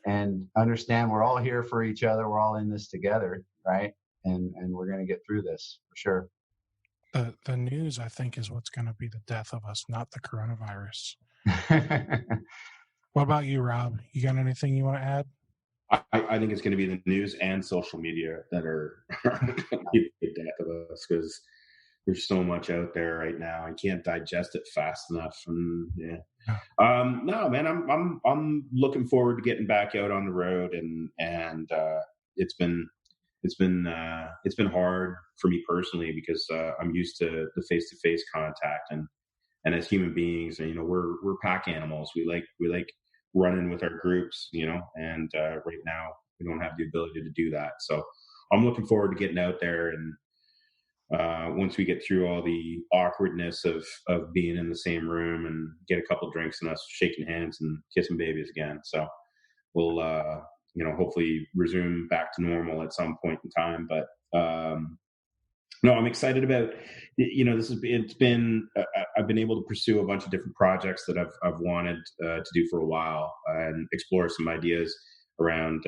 Speaker 3: and understand we're all here for each other. We're all in this together, right? And we're going to get through this for sure.
Speaker 1: The news, I think, is what's going to be the death of us, not the coronavirus. What about you, Rob? You got anything you want to add?
Speaker 2: I think it's going to be the news and social media that are going to be the death of us, because there's so much out there right now. I can't digest it fast enough. And yeah, No, man, I'm looking forward to getting back out on the road, and it's been hard for me personally because I'm used to the face-to-face contact, and as human beings, we're pack animals. We like running with our groups, and right now we don't have the ability to do that. So I'm looking forward to getting out there, and once we get through all the awkwardness of being in the same room and get a couple drinks and us shaking hands and kissing babies again. So we'll hopefully resume back to normal at some point in time. But no, I'm excited about, it's been, I've been able to pursue a bunch of different projects that I've wanted to do for a while, and explore some ideas around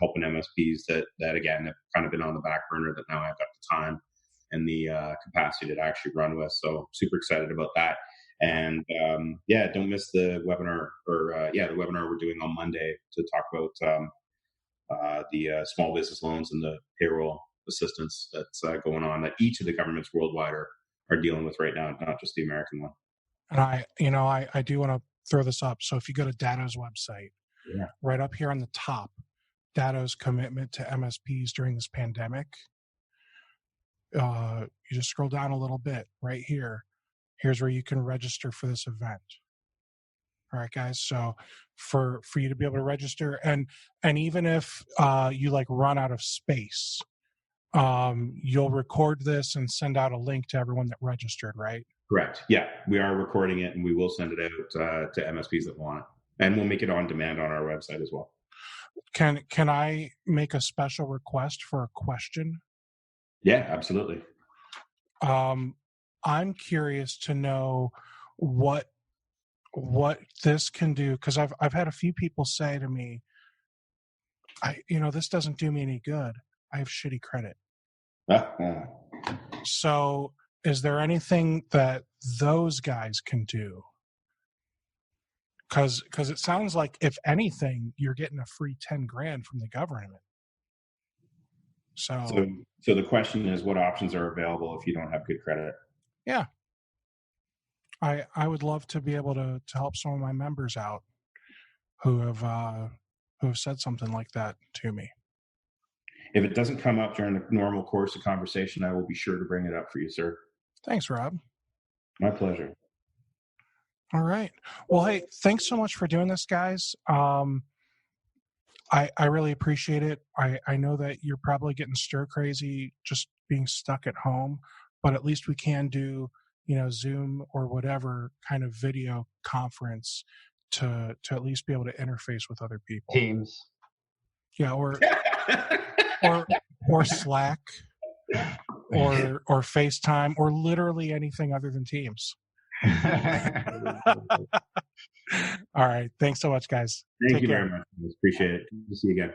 Speaker 2: helping MSPs that again have kind of been on the back burner, that now I've got the time and the capacity to actually run with. So super excited about that. And don't miss the webinar, the webinar we're doing on Monday to talk about the small business loans and the payroll assistance that's going on, that each of the governments worldwide are dealing with right now, not just the American one.
Speaker 1: And I do want to throw this up. So if you go to Datto's website, right up here on the top, Datto's commitment to MSPs during this pandemic, you just scroll down a little bit right here. Here's where you can register for this event. All right, guys. So for you to be able to register, and even if you run out of space, you'll record this and send out a link to everyone that registered, right?
Speaker 2: Correct. Yeah, we are recording it, and we will send it out to MSPs that want it, and we'll make it on demand on our website as well.
Speaker 1: Can I make a special request for a question?
Speaker 2: Yeah, absolutely.
Speaker 1: I'm curious to know what this can do, because I've had a few people say to me, this doesn't do me any good. I have shitty credit. So is there anything that those guys can do? Because it sounds like, if anything, you're getting a free $10,000 from the government. So
Speaker 2: the question is, what options are available if you don't have good credit?
Speaker 1: Yeah. I would love to be able to help some of my members out who have said something like that to me.
Speaker 2: If it doesn't come up during the normal course of conversation, I will be sure to bring it up for you, sir.
Speaker 1: Thanks, Rob.
Speaker 2: My pleasure.
Speaker 1: All right. Well, hey, thanks so much for doing this, guys. I really appreciate it. I know that you're probably getting stir crazy just being stuck at home, but at least we can do, Zoom or whatever kind of video conference to at least be able to interface with other people.
Speaker 3: Teams.
Speaker 1: Yeah, or Slack, or FaceTime, or literally anything other than Teams. All right. Thanks so much, guys.
Speaker 2: Thank you very much. Appreciate it. Good to see you again.